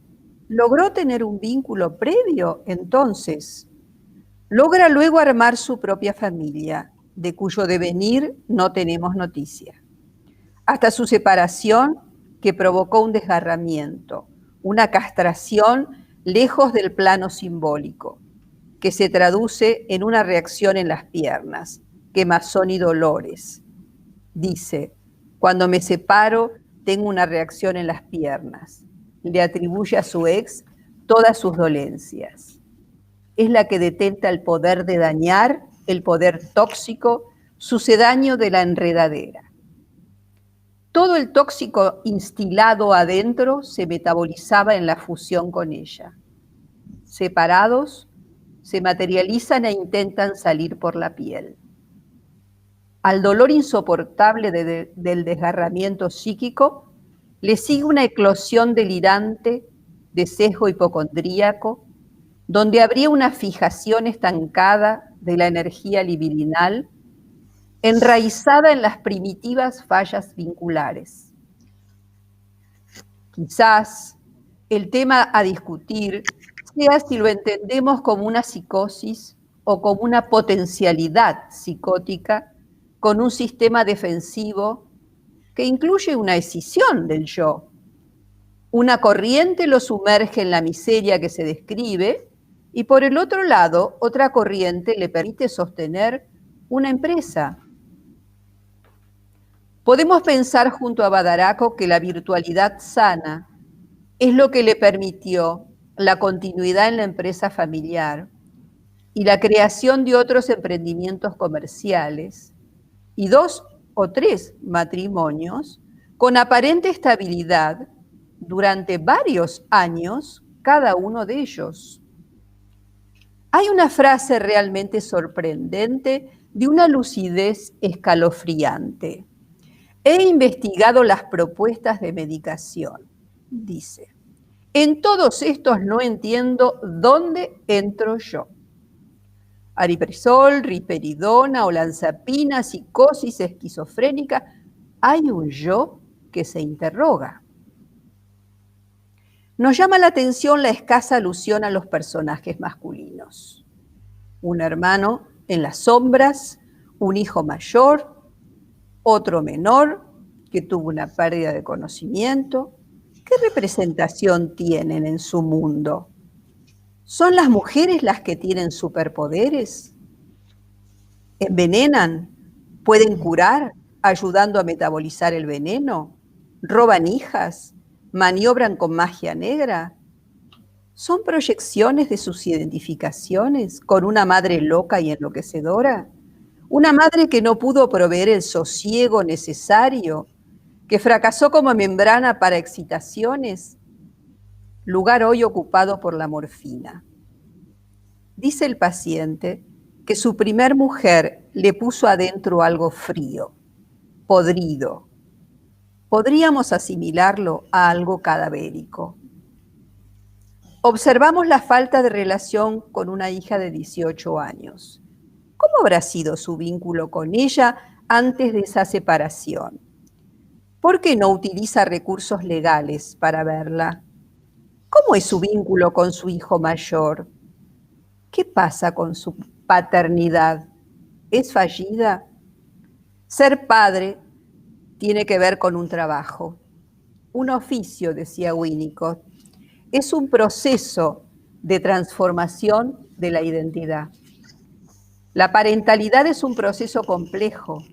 ¿Logró tener un vínculo previo entonces? Logra luego armar su propia familia, de cuyo devenir no tenemos noticia. Hasta su separación, que provocó un desgarramiento, una castración lejos del plano simbólico, que se traduce en una reacción en las piernas, quemazón y dolores. Dice, cuando me separo, tengo una reacción en las piernas. Le atribuye a su ex todas sus dolencias. Es la que detenta el poder de dañar, el poder tóxico, sucedáneo de la enredadera. Todo el tóxico instilado adentro se metabolizaba en la fusión con ella. Separados, se materializan e intentan salir por la piel. Al dolor insoportable del desgarramiento psíquico, le sigue una eclosión delirante de sesgo hipocondríaco, donde habría una fijación estancada de la energía libidinal, enraizada en las primitivas fallas vinculares. Quizás el tema a discutir sea si lo entendemos como una psicosis o como una potencialidad psicótica con un sistema defensivo que incluye una escisión del yo. Una corriente lo sumerge en la miseria que se describe y por el otro lado, otra corriente le permite sostener una empresa. Podemos pensar junto a Badaraco que la virtualidad sana es lo que le permitió la continuidad en la empresa familiar y la creación de otros emprendimientos comerciales y 2 o 3 matrimonios con aparente estabilidad durante varios años cada uno de ellos. Hay una frase realmente sorprendente de una lucidez escalofriante. He investigado las propuestas de medicación, dice. En todos estos no entiendo dónde entro yo. Ariprazol, risperidona, olanzapina, psicosis esquizofrénica. Hay un yo que se interroga. Nos llama la atención la escasa alusión a los personajes masculinos. Un hermano en las sombras, un hijo mayor, otro menor que tuvo una pérdida de conocimiento. ¿Qué representación tienen en su mundo? ¿Son las mujeres las que tienen superpoderes? ¿Envenenan? ¿Pueden curar ayudando a metabolizar el veneno? ¿Roban hijas? ¿Maniobran con magia negra? ¿Son proyecciones de sus identificaciones con una madre loca y enloquecedora? Una madre que no pudo proveer el sosiego necesario, que fracasó como membrana para excitaciones, lugar hoy ocupado por la morfina. Dice el paciente que su primer mujer le puso adentro algo frío, podrido, podríamos asimilarlo a algo cadavérico. Observamos la falta de relación con una hija de 18 años. ¿Cómo habrá sido su vínculo con ella antes de esa separación? ¿Por qué no utiliza recursos legales para verla? ¿Cómo es su vínculo con su hijo mayor? ¿Qué pasa con su paternidad? ¿Es fallida? Ser padre tiene que ver con un trabajo, un oficio, decía Winnicott. Es un proceso de transformación de la identidad. La parentalidad es un proceso complejo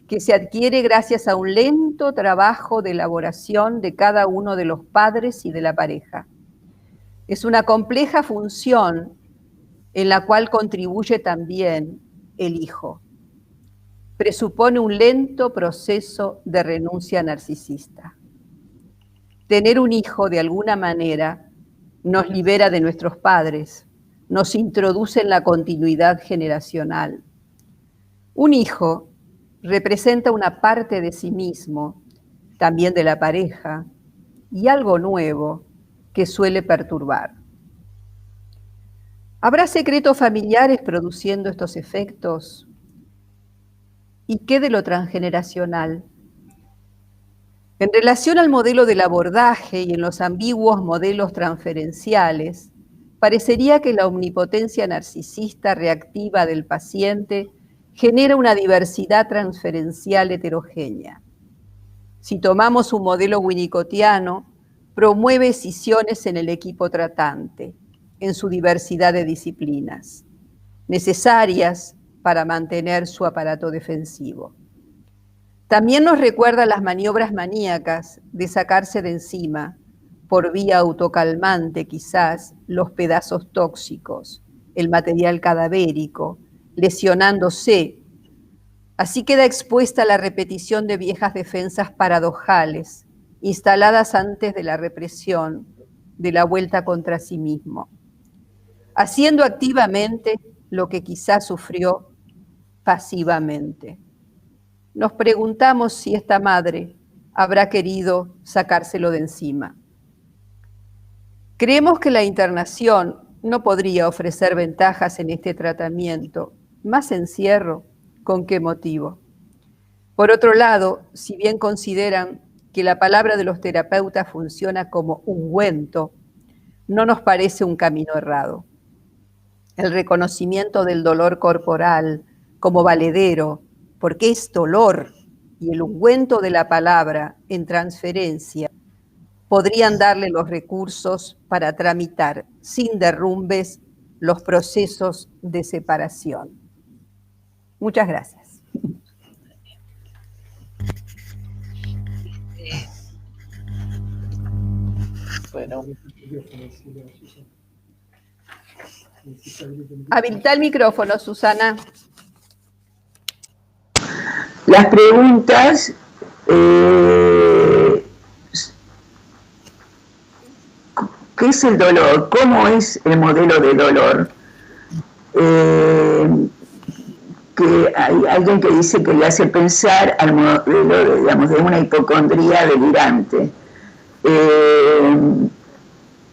que se adquiere gracias a un lento trabajo de elaboración de cada uno de los padres y de la pareja. Es una compleja función en la cual contribuye también el hijo. Presupone un lento proceso de renuncia narcisista. Tener un hijo, de alguna manera, nos libera de nuestros padres, nos introduce en la continuidad generacional. Un hijo representa una parte de sí mismo, también de la pareja, y algo nuevo que suele perturbar. ¿Habrá secretos familiares produciendo estos efectos? ¿Y qué de lo transgeneracional? En relación al modelo del abordaje y en los ambiguos modelos transferenciales, parecería que la omnipotencia narcisista reactiva del paciente genera una diversidad transferencial heterogénea. Si tomamos un modelo winnicottiano, promueve escisiones en el equipo tratante, en su diversidad de disciplinas, necesarias para mantener su aparato defensivo. También nos recuerda las maniobras maníacas de sacarse de encima, por vía autocalmante quizás, los pedazos tóxicos, el material cadavérico, lesionándose. Así queda expuesta la repetición de viejas defensas paradojales, instaladas antes de la represión, de la vuelta contra sí mismo, haciendo activamente lo que quizás sufrió pasivamente. Nos preguntamos si esta madre habrá querido sacárselo de encima. Creemos que la internación no podría ofrecer ventajas en este tratamiento, más encierro. ¿Con qué motivo? Por otro lado, si bien consideran que la palabra de los terapeutas funciona como ungüento, no nos parece un camino errado. El reconocimiento del dolor corporal como valedero, porque es dolor, y el ungüento de la palabra en transferencia, podrían darle los recursos para tramitar sin derrumbes los procesos de separación. Muchas gracias. Bueno. Habilita el micrófono, Susana. Las preguntas ¿qué es el dolor? ¿Cómo es el modelo de dolor? Que hay alguien que dice que le hace pensar al modelo, digamos, de una hipocondría delirante.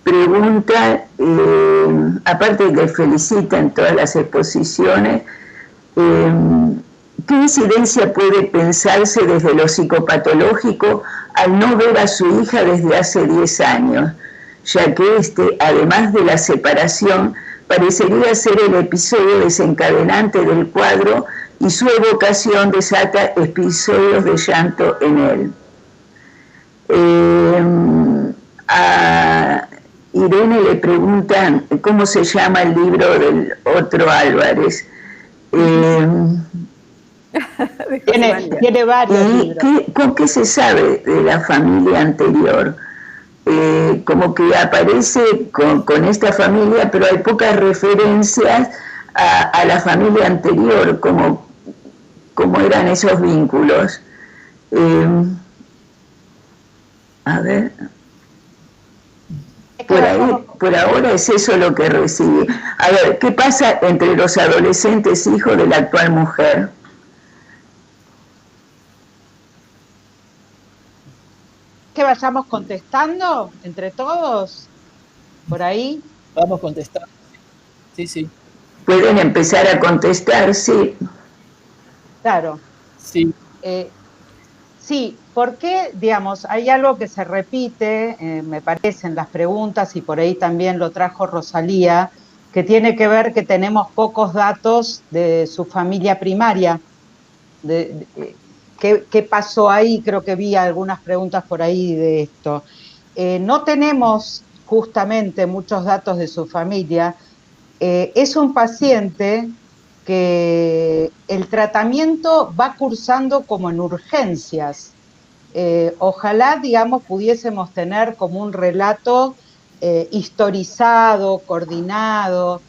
Pregunta, aparte de que felicita en todas las exposiciones, ¿qué incidencia puede pensarse desde lo psicopatológico al no ver a su hija desde hace 10 años? Ya que además de la separación, parecería ser el episodio desencadenante del cuadro y su evocación desata episodios de llanto en él. A Irene le preguntan cómo se llama el libro del otro Álvarez. Tiene varios libros. ¿Con qué se sabe de la familia anterior? Como que aparece con esta familia, pero hay pocas referencias a la familia anterior, como eran esos vínculos. A ver, por ahora es eso lo que recibí. A ver, ¿qué pasa entre los adolescentes hijos de la actual mujer? que vayamos contestando entre todos? ¿Por ahí? Vamos a contestar. Sí, sí. Pueden empezar a contestar, sí. Claro. Sí. Sí, porque, digamos, hay algo que se repite, me parece, en las preguntas, y por ahí también lo trajo Rosalía, que tiene que ver que tenemos pocos datos de su familia primaria. ¿Qué pasó ahí? Creo que vi algunas preguntas por ahí de esto. No tenemos justamente muchos datos de su familia. Es un paciente que el tratamiento va cursando como en urgencias. Ojalá, digamos, pudiésemos tener como un relato historizado, coordinado.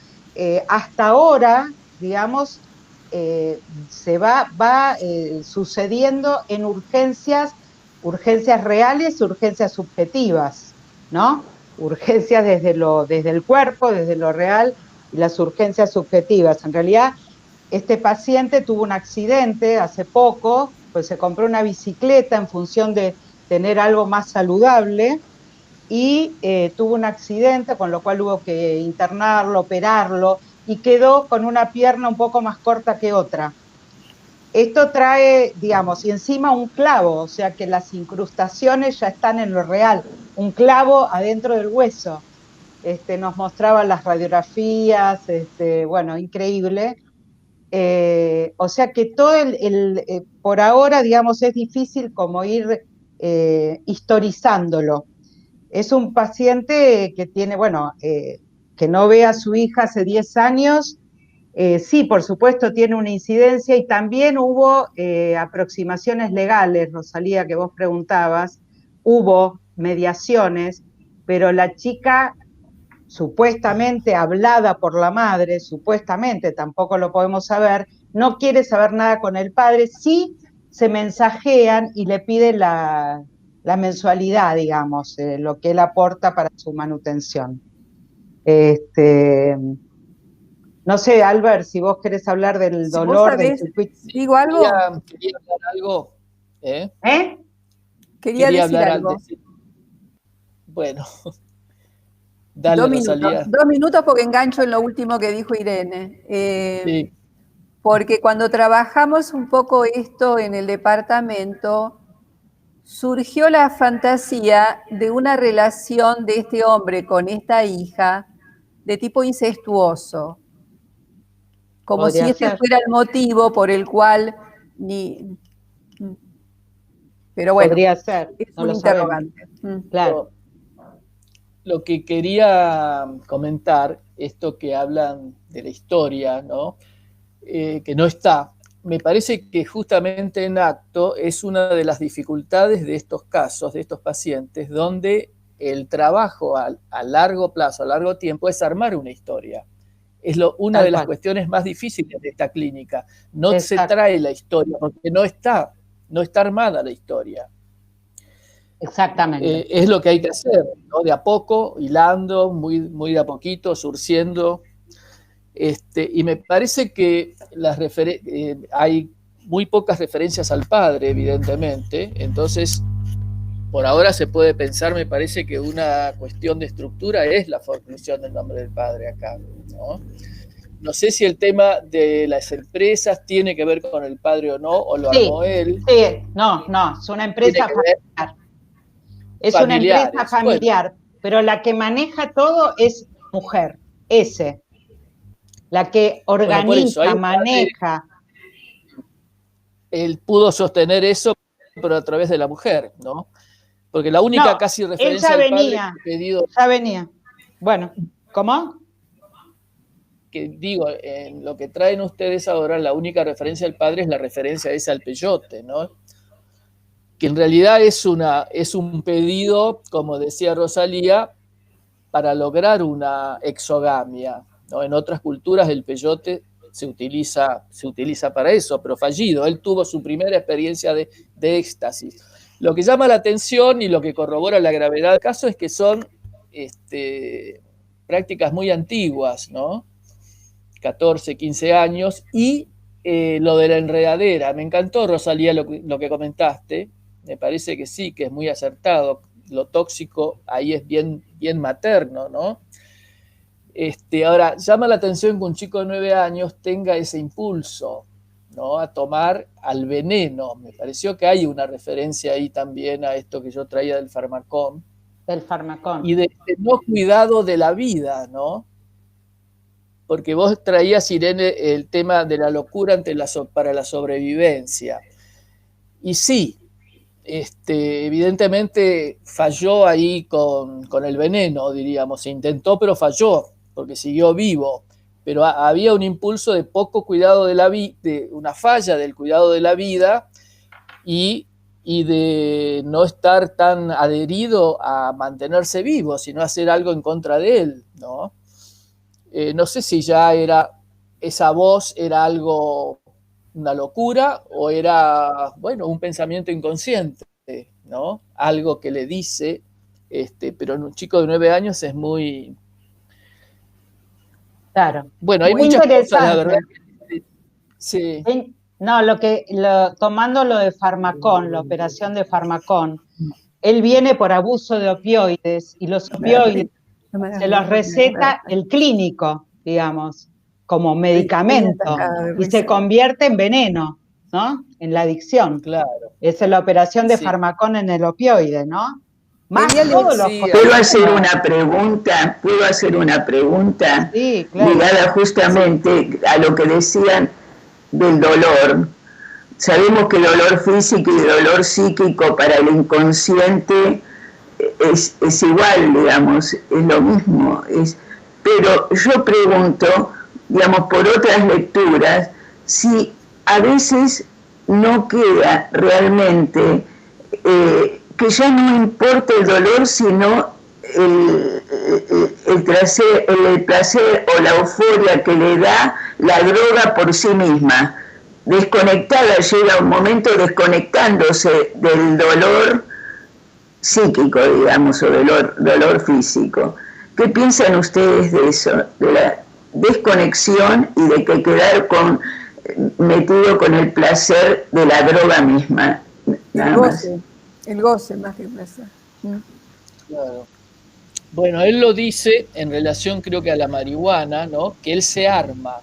Hasta ahora, digamos, se va sucediendo en urgencias reales y urgencias subjetivas, ¿no? Urgencias desde el cuerpo, desde lo real, y las urgencias subjetivas. En realidad, este paciente tuvo un accidente hace poco, pues se compró una bicicleta en función de tener algo más saludable y tuvo un accidente, con lo cual hubo que internarlo, operarlo, y quedó con una pierna un poco más corta que otra. Esto trae, digamos, y encima un clavo, o sea que las incrustaciones ya están en lo real, un clavo adentro del hueso. Nos mostraban las radiografías, bueno, increíble. O sea que todo por ahora, digamos, es difícil como ir historizándolo. Es un paciente que tiene, bueno, que no ve a su hija hace 10 años. Sí, por supuesto, tiene una incidencia y también hubo aproximaciones legales, Rosalía, que vos preguntabas. Hubo mediaciones, pero la chica, supuestamente hablada por la madre, supuestamente, tampoco lo podemos saber, no quiere saber nada con el padre, sí se mensajean y le pide la mensualidad, digamos, lo que él aporta para su manutención. No sé, Albert, si vos querés hablar del Si dolor, sabés, del circuito. ¿digo algo? Quería hablar algo. Quería decir hablar algo. Bueno, dale, Rosalía. 2 minutos porque engancho en lo último que dijo Irene. Sí. Porque cuando trabajamos un poco esto en el departamento, surgió la fantasía de una relación de este hombre con esta hija de tipo incestuoso, como Podría si este ser. fuera el motivo por el cual Pero bueno, podría ser, es no un lo sabemos. interrogante. Claro. Lo que quería comentar, esto que hablan de la historia, ¿no? Que no está, me parece que justamente en acto es una de las dificultades de estos casos, de estos pacientes, donde el trabajo a largo plazo, a largo tiempo, es armar una historia. Es una de las cuestiones más difíciles de esta clínica. No se trae la historia, porque no está armada la historia. Exactamente. Es lo que hay que hacer, ¿no? De a poco, hilando, muy de a poquito, surciendo. Y me parece que hay muy pocas referencias al padre, evidentemente. Entonces, por ahora se puede pensar, me parece que una cuestión de estructura es la formación del nombre del padre acá, ¿no? No sé si el tema de las empresas tiene que ver con el padre o no, o lo armó él. Sí, no, es una empresa familiar. Es una empresa familiar, bueno, pero la que maneja todo es mujer, la que organiza, bueno, maneja. Él pudo sostener eso, pero a través de la mujer, ¿no? Porque la única casi referencia al padre pedido. Ya venía. Bueno, ¿cómo? Que digo, en lo que traen ustedes ahora, la única referencia al padre es la referencia esa al peyote, ¿no? Que en realidad es un pedido, como decía Rosalía, para lograr una exogamia, ¿no? En otras culturas el peyote se utiliza para eso, pero fallido. Él tuvo su primera experiencia de éxtasis. Lo que llama la atención y lo que corrobora la gravedad del caso es que son prácticas muy antiguas, ¿no? 14, 15 años, y lo de la enredadera. Me encantó, Rosalía, lo que comentaste, me parece que sí, que es muy acertado. Lo tóxico ahí es bien, bien materno, ¿no? Ahora, llama la atención que un chico de 9 años tenga ese impulso, ¿no? A tomar al veneno. Me pareció que hay una referencia ahí también a esto que yo traía del farmacón. Del farmacón. Y de no cuidado de la vida, ¿no? Porque vos traías, Irene, el tema de la locura para la sobrevivencia. Y sí, evidentemente falló ahí con el veneno, diríamos. Se intentó, pero falló, porque siguió vivo. Pero había un impulso de poco cuidado de la vida, de una falla del cuidado de la vida y de no estar tan adherido a mantenerse vivo, sino hacer algo en contra de él, ¿no? No sé si ya esa voz era algo, una locura, o era, bueno, un pensamiento inconsciente, ¿no? Algo que le dice, pero en un chico de 9 años es muy... Claro. Bueno, hay Muy muchas cosas, la interesante. verdad. Sí. No, tomando lo de Farmacón, la operación de Farmacón, él viene por abuso de opioides y los opioides se los receta el clínico, digamos, como medicamento y se convierte en veneno, ¿no? En la adicción. Claro. Esa es la operación de Sí. Farmacón en el opioide, ¿no? Más Genial, todos los... sí, ¿Puedo hacer una pregunta? ¿Puedo hacer una pregunta? Sí, claro. Ligada justamente a lo que decían del dolor. Sabemos que el dolor físico y el dolor psíquico para el inconsciente es igual, digamos, es lo mismo. Pero yo pregunto, digamos, por otras lecturas, si a veces no queda realmente que ya no importa el dolor, sino el placer o la euforia que le da la droga por sí misma. Desconectada, llega un momento desconectándose del dolor psíquico, digamos, o dolor físico. ¿Qué piensan ustedes de eso? De la desconexión y de que quedar metido con el placer de la droga misma. El goce más que el placer. Claro. Bueno, él lo dice en relación, creo que a la marihuana, ¿no? Que él se arma.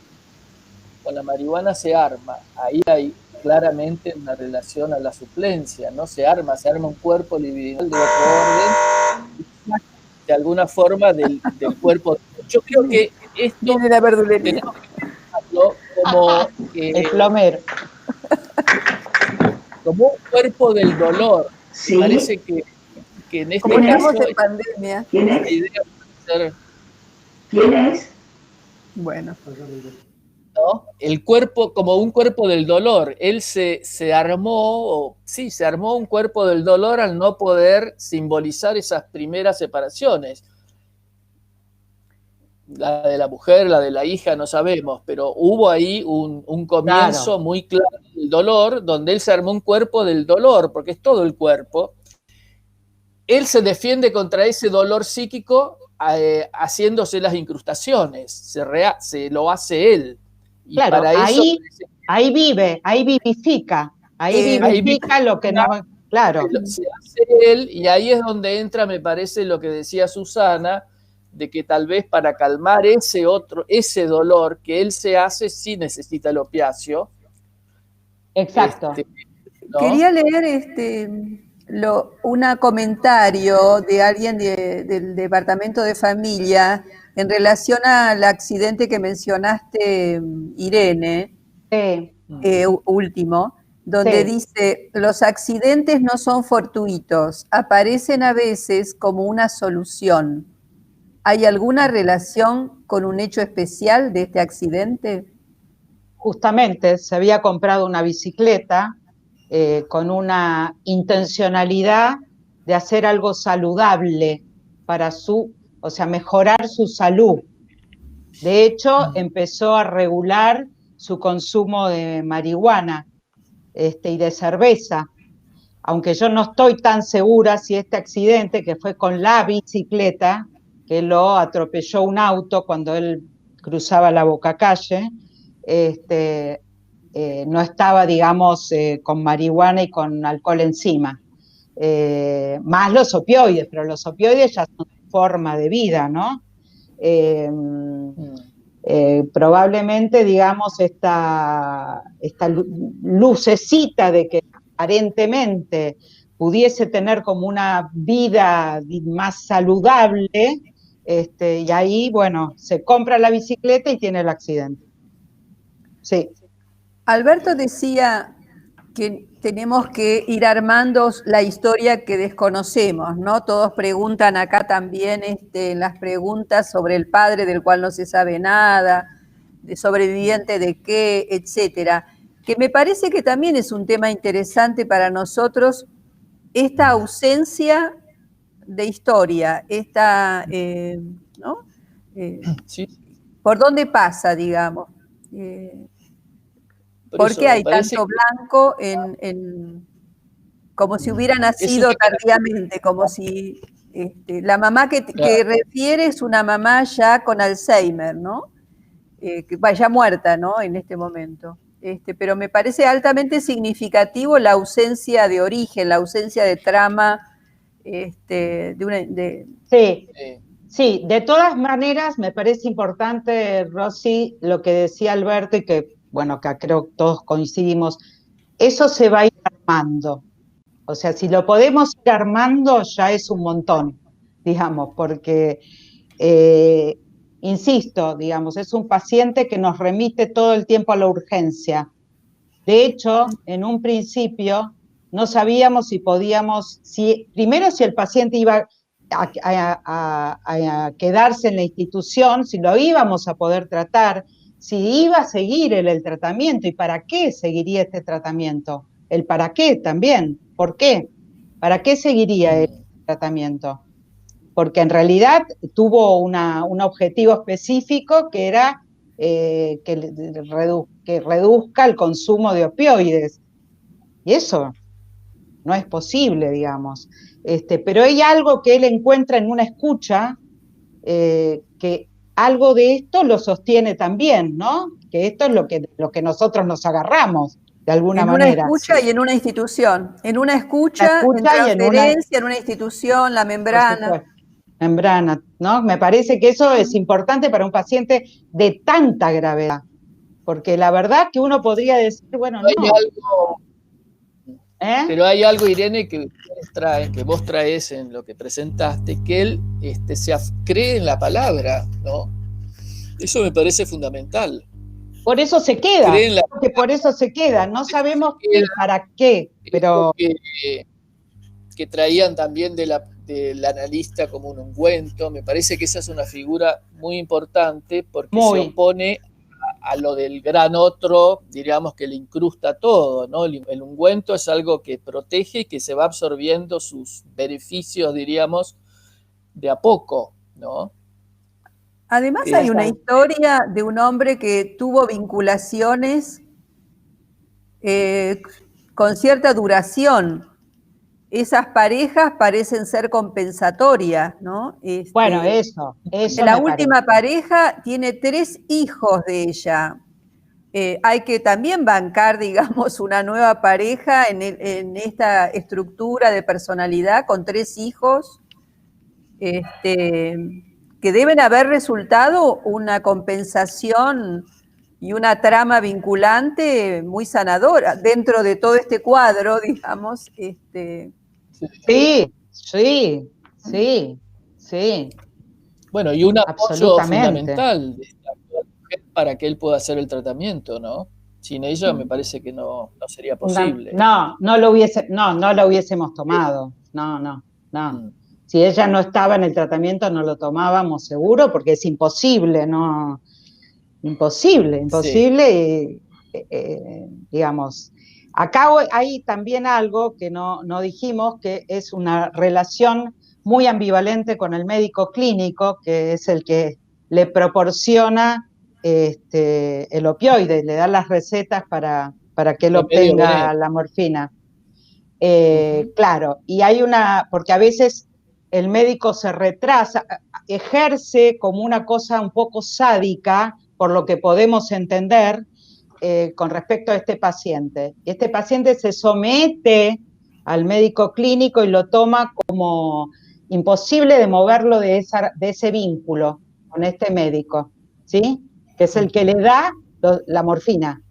Con la marihuana se arma. Ahí hay claramente una relación a la suplencia, ¿no? Se arma un cuerpo libidinal de otro orden, de alguna forma del cuerpo. Yo creo que esto viene la verdulería. Tenemos que pensarlo como el plomero. Como un cuerpo del dolor. Sí. Me parece que en este como caso estamos en pandemia. ¿Quién la es? idea puede ser, ¿Quién es? Bueno. ¿no? El cuerpo, como un cuerpo del dolor. Él se armó un cuerpo del dolor al no poder simbolizar esas primeras separaciones. La de la mujer, la de la hija, no sabemos, pero hubo ahí un comienzo muy claro del dolor, donde él se armó un cuerpo del dolor, porque es todo el cuerpo. Él se defiende contra ese dolor psíquico haciéndose las incrustaciones, se lo hace él. Y claro, para eso, ahí vivifica lo que no... Claro. Se hace él, y ahí es donde entra, me parece, lo que decía Susana, de que tal vez para calmar ese dolor que él se hace, sí necesita el opiáceo. Exacto. ¿no? Quería leer un comentario de alguien del Departamento de Familia en relación al accidente que mencionaste, Irene, último, donde dice: los accidentes no son fortuitos, aparecen a veces como una solución. ¿Hay alguna relación con un hecho especial de este accidente? Justamente se había comprado una bicicleta con una intencionalidad de hacer algo saludable para mejorar su salud. De hecho, empezó a regular su consumo de marihuana y de cerveza, aunque yo no estoy tan segura si este accidente, que fue con la bicicleta, que lo atropelló un auto cuando él cruzaba la Bocacalle, no estaba, digamos, con marihuana y con alcohol encima. más los opioides, pero los opioides ya son forma de vida, ¿no? Probablemente, digamos, esta lucecita de que aparentemente pudiese tener como una vida más saludable, y ahí, bueno, se compra la bicicleta y tiene el accidente. Sí. Alberto decía que tenemos que ir armando la historia que desconocemos, ¿no? Todos preguntan acá también en las preguntas sobre el padre del cual no se sabe nada, de sobreviviente de qué, etcétera. Que me parece que también es un tema interesante para nosotros, esta ausencia de historia, ¿no? Sí. ¿Por dónde pasa, digamos? ¿Por qué hay tanto blanco como si hubiera nacido tardíamente, como si la mamá que refiere es una mamá ya con Alzheimer, ¿no? Que vaya muerta, ¿no? En este momento. Pero me parece altamente significativo la ausencia de origen, la ausencia de trama. Sí, de todas maneras me parece importante, Rosy, lo que decía Alberto y que, bueno, acá creo que todos coincidimos, eso se va a ir armando. O sea, si lo podemos ir armando ya es un montón, digamos, porque, insisto, digamos, es un paciente que nos remite todo el tiempo a la urgencia. De hecho, en un principio no sabíamos si podíamos, primero si el paciente iba a quedarse en la institución, si lo íbamos a poder tratar, si iba a seguir el tratamiento y para qué seguiría este tratamiento. El para qué también, ¿por qué? ¿Para qué seguiría el tratamiento? Porque en realidad tuvo un objetivo específico que era que reduzca el consumo de opioides. Y eso no es posible, digamos. Pero hay algo que él encuentra en una escucha, que algo de esto lo sostiene también, ¿no? Que esto es lo que nosotros nos agarramos, de alguna manera. En una escucha y en una institución. En una escucha, en transferencia, en una institución, la membrana. Membrana, ¿no? Me parece que eso es importante para un paciente de tanta gravedad, porque la verdad que uno podría decir, bueno, no. Pero hay algo, Irene, que vos traes en lo que presentaste, que él cree en la palabra, ¿no? Eso me parece fundamental. Por eso se queda, por eso se queda, no sabemos para qué, pero... Que traían también del analista como un ungüento, me parece que esa es una figura muy importante porque se opone a lo del gran otro, diríamos, que le incrusta todo, ¿no? El ungüento es algo que protege y que se va absorbiendo sus beneficios, diríamos, de a poco, ¿no? Además hay una historia de un hombre que tuvo vinculaciones con cierta duración. Esas parejas parecen ser compensatorias, ¿no? Bueno, eso la última pareja tiene 3 hijos de ella. Hay que también bancar, digamos, una nueva pareja en esta estructura de personalidad con 3 hijos, que deben haber resultado una compensación y una trama vinculante muy sanadora dentro de todo este cuadro, digamos. Sí. Bueno, y un apoyo fundamental de esta mujer para que él pueda hacer el tratamiento, ¿no? Sin ella me parece que no sería posible. No lo hubiésemos tomado. No. Si ella no estaba en el tratamiento, no lo tomábamos seguro, porque es imposible, ¿no? Imposible. Sí. Digamos. Acá hay también algo que no dijimos, que es una relación muy ambivalente con el médico clínico, que es el que le proporciona el opioide, le da las recetas para que él obtenga la morfina. Claro, y hay porque a veces el médico se retrasa, ejerce como una cosa un poco sádica, por lo que podemos entender, con respecto a este paciente. Este paciente se somete al médico clínico y lo toma como imposible de moverlo de ese vínculo con este médico, ¿sí? Que es el que le da la morfina,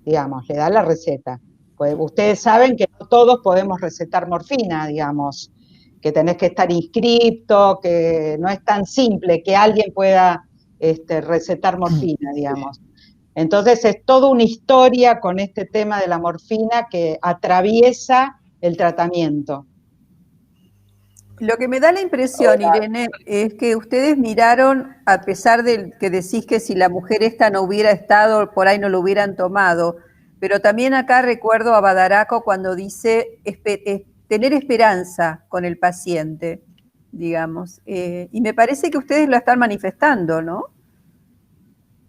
digamos, le da la receta. Pues ustedes saben que no todos podemos recetar morfina, digamos, que tenés que estar inscripto, que no es tan simple que alguien pueda recetar morfina, digamos. Entonces es toda una historia con este tema de la morfina que atraviesa el tratamiento. Lo que me da la impresión, Irene, es que ustedes miraron, a pesar de que decís que si la mujer esta no hubiera estado, por ahí no lo hubieran tomado, pero también acá recuerdo a Badaraco cuando dice tener esperanza con el paciente, digamos, y me parece que ustedes lo están manifestando, ¿no?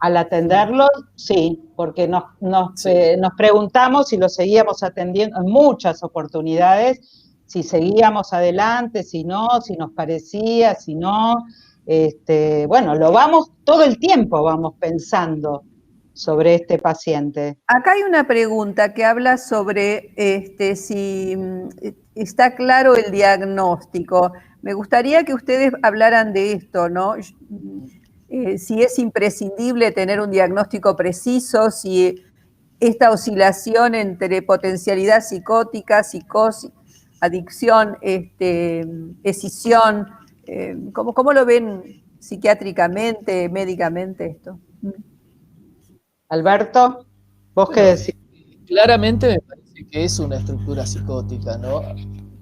Al atenderlo, sí, porque nos preguntamos si lo seguíamos atendiendo en muchas oportunidades, si seguíamos adelante, si no, si nos parecía, si no. Bueno, todo el tiempo vamos pensando sobre este paciente. Acá hay una pregunta que habla sobre si está claro el diagnóstico. Me gustaría que ustedes hablaran de esto, ¿no? Si es imprescindible tener un diagnóstico preciso, si esta oscilación entre potencialidad psicótica, psicosis, adicción, escisión, ¿cómo lo ven psiquiátricamente, médicamente esto? Alberto, ¿vos qué decís? Claramente me parece que es una estructura psicótica, ¿no?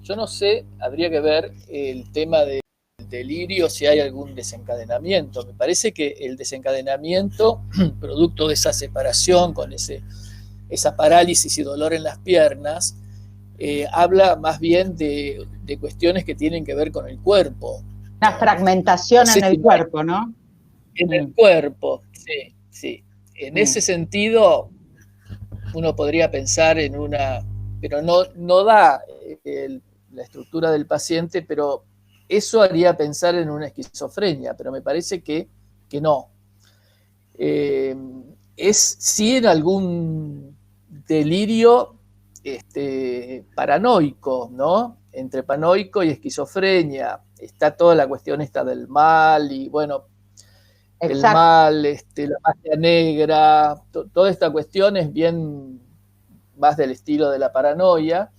Yo no sé, habría que ver el tema del delirio, si hay algún desencadenamiento. Me parece que el desencadenamiento, producto de esa separación con esa parálisis y dolor en las piernas, habla más bien de cuestiones que tienen que ver con el cuerpo. Una fragmentación en el cuerpo, ¿no? En el cuerpo, sí, sí. En ese sentido, uno podría pensar en pero no da la estructura del paciente, pero eso haría pensar en una esquizofrenia, pero me parece que no. Es sí en algún delirio paranoico, ¿no? Entre paranoico y esquizofrenia está toda la cuestión esta del mal y bueno, el mal, la magia negra, toda esta cuestión es bien más del estilo de la paranoia,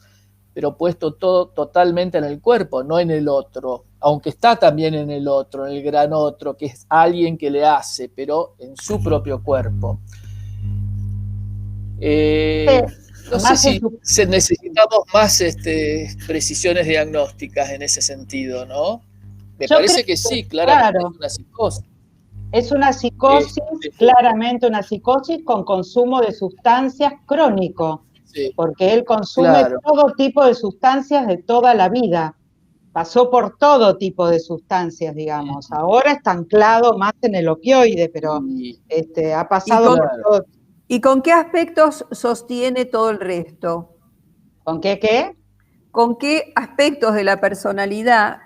pero puesto todo totalmente en el cuerpo, no en el otro, aunque está también en el otro, en el gran otro, que es alguien que le hace, pero en su propio cuerpo. No sé si necesitamos más precisiones diagnósticas en ese sentido, ¿no? Me parece que sí, claramente es una psicosis. Es una psicosis, claramente una psicosis con consumo de sustancias crónico, porque él consume todo tipo de sustancias de toda la vida. Pasó por todo tipo de sustancias, digamos. Ahora está anclado más en el opioide, pero ha pasado por todo. ¿Y con qué aspectos sostiene todo el resto? ¿Con qué? ¿Con qué aspectos de la personalidad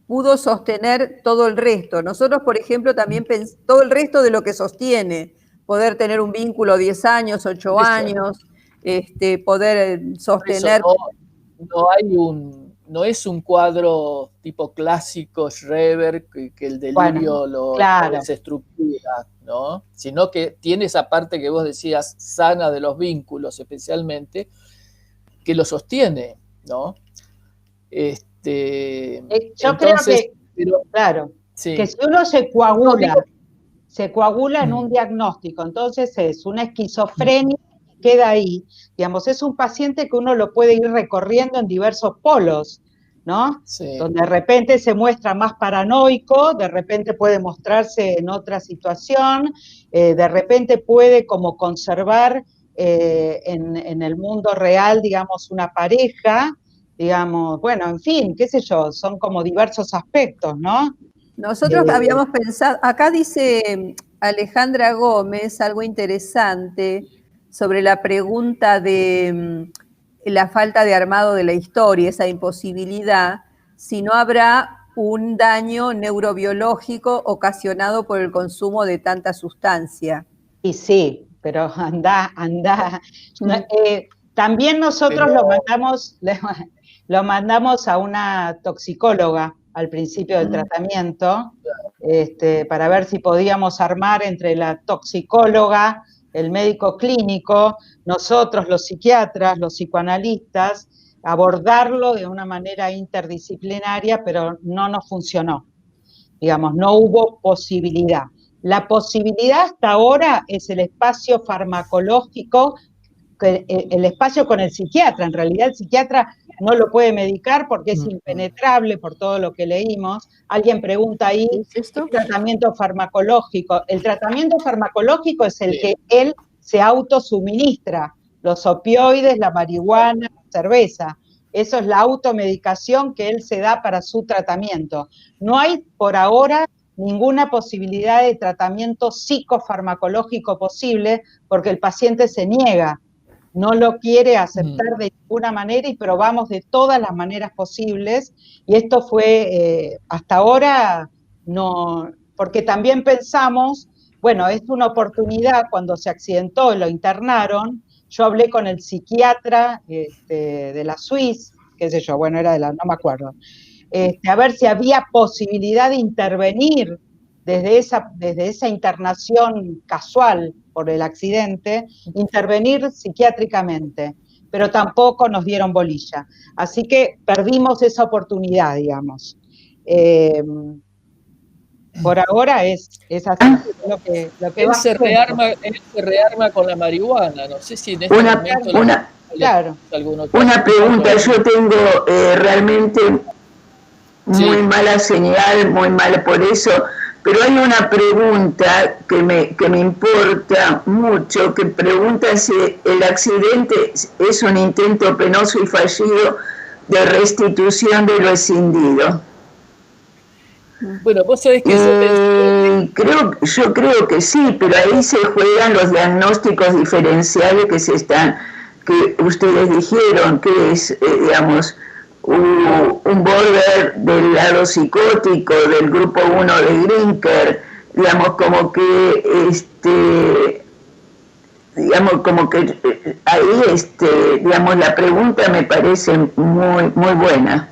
pudo sostener todo el resto? Nosotros, por ejemplo, también todo el resto de lo que sostiene, poder tener un vínculo 10 años, 8 años, poder sostener... No es un cuadro tipo clásico Schreber que el delirio lo desestructura, ¿no? Sino que tiene esa parte que vos decías sana de los vínculos especialmente, que lo sostiene, ¿no? Yo creo que, que si uno se coagula en un diagnóstico, entonces es una esquizofrenia que queda ahí, digamos, es un paciente que uno lo puede ir recorriendo en diversos polos, ¿no? Sí. Donde de repente se muestra más paranoico, de repente puede mostrarse en otra situación, de repente puede como conservar en el mundo real, digamos, una pareja, digamos, bueno, en fin, qué sé yo, son como diversos aspectos, ¿no? Nosotros habíamos pensado, acá dice Alejandra Gómez algo interesante sobre la pregunta de la falta de armado de la historia, esa imposibilidad, si no habrá un daño neurobiológico ocasionado por el consumo de tanta sustancia. Y sí, pero anda. También nosotros Pero- lo mandamos a una toxicóloga al principio del tratamiento, para ver si podíamos armar entre la toxicóloga, el médico clínico, nosotros los psiquiatras, los psicoanalistas, abordarlo de una manera interdisciplinaria, pero no nos funcionó. Digamos, no hubo posibilidad. La posibilidad hasta ahora es el espacio farmacológico, el espacio con el psiquiatra. En realidad el psiquiatra no lo puede medicar porque es impenetrable por todo lo que leímos. Alguien pregunta ahí, ¿qué es esto? ¿qué tratamiento farmacológico? El tratamiento farmacológico es el que él se autosuministra, los opioides, la marihuana, la cerveza. Eso es la automedicación que él se da para su tratamiento. No hay por ahora ninguna posibilidad de tratamiento psicofarmacológico posible porque el paciente se niega, no lo quiere aceptar de ninguna manera y probamos de todas las maneras posibles. Y esto fue, hasta ahora, no, porque también pensamos, bueno, es una oportunidad, cuando se accidentó y lo internaron, yo hablé con el psiquiatra de la Suisse, qué sé yo, bueno, era de la, no me acuerdo, a ver si había posibilidad de intervenir desde esa internación casual por el accidente, intervenir psiquiátricamente, pero tampoco nos dieron bolilla. Así que perdimos esa oportunidad, digamos. Por ahora es así lo que Él va se rearma con la marihuana, no sé si en este momento... Claro. Una pregunta, yo tengo realmente muy mala señal, muy mala por eso, pero hay una pregunta que me importa mucho, que pregunta si el accidente es un intento penoso y fallido de restitución de lo escindido. Bueno, vos sabés que yo creo que sí, pero ahí se juegan los diagnósticos diferenciales que ustedes dijeron, que es, digamos, un border del lado psicótico, del grupo 1 de Grinker, digamos, como que ahí, digamos, la pregunta me parece muy, muy buena.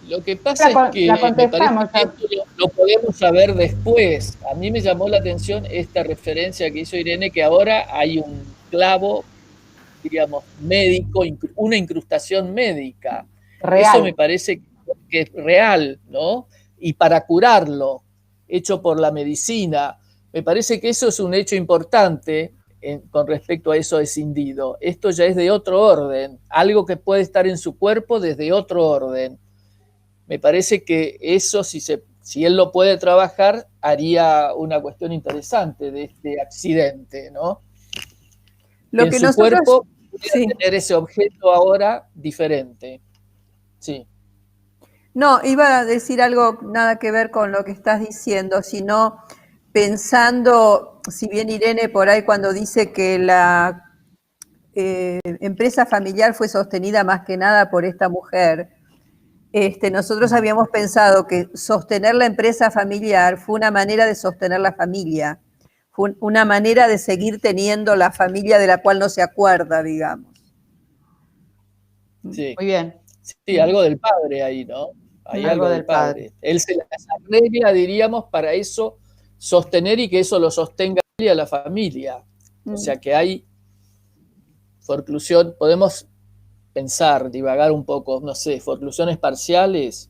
Lo que pasa es que me parece que esto lo podemos saber después. A mí me llamó la atención esta referencia que hizo Irene, que ahora hay un clavo, digamos, médico, una incrustación médica. Real. Eso me parece que es real, ¿no? Y para curarlo, hecho por la medicina. Me parece que eso es un hecho importante con respecto a eso escindido. Esto ya es de otro orden, algo que puede estar en su cuerpo desde otro orden. Me parece que eso, si él lo puede trabajar, haría una cuestión interesante de este accidente, ¿no? Lo que su cuerpo puede tener ese objeto ahora diferente. Sí. No, iba a decir algo nada que ver con lo que estás diciendo, sino pensando, si bien Irene por ahí cuando dice que la empresa familiar fue sostenida más que nada por esta mujer, nosotros habíamos pensado que sostener la empresa familiar fue una manera de sostener la familia, fue una manera de seguir teniendo la familia de la cual no se acuerda, digamos. Sí. Muy bien. Sí, algo del padre ahí, ¿no? Hay algo del padre. Él se las arregla, diríamos, para eso sostener y que eso lo sostenga a la familia. O sea que hay forclusión, podemos pensar, divagar un poco, no sé, forclusiones parciales,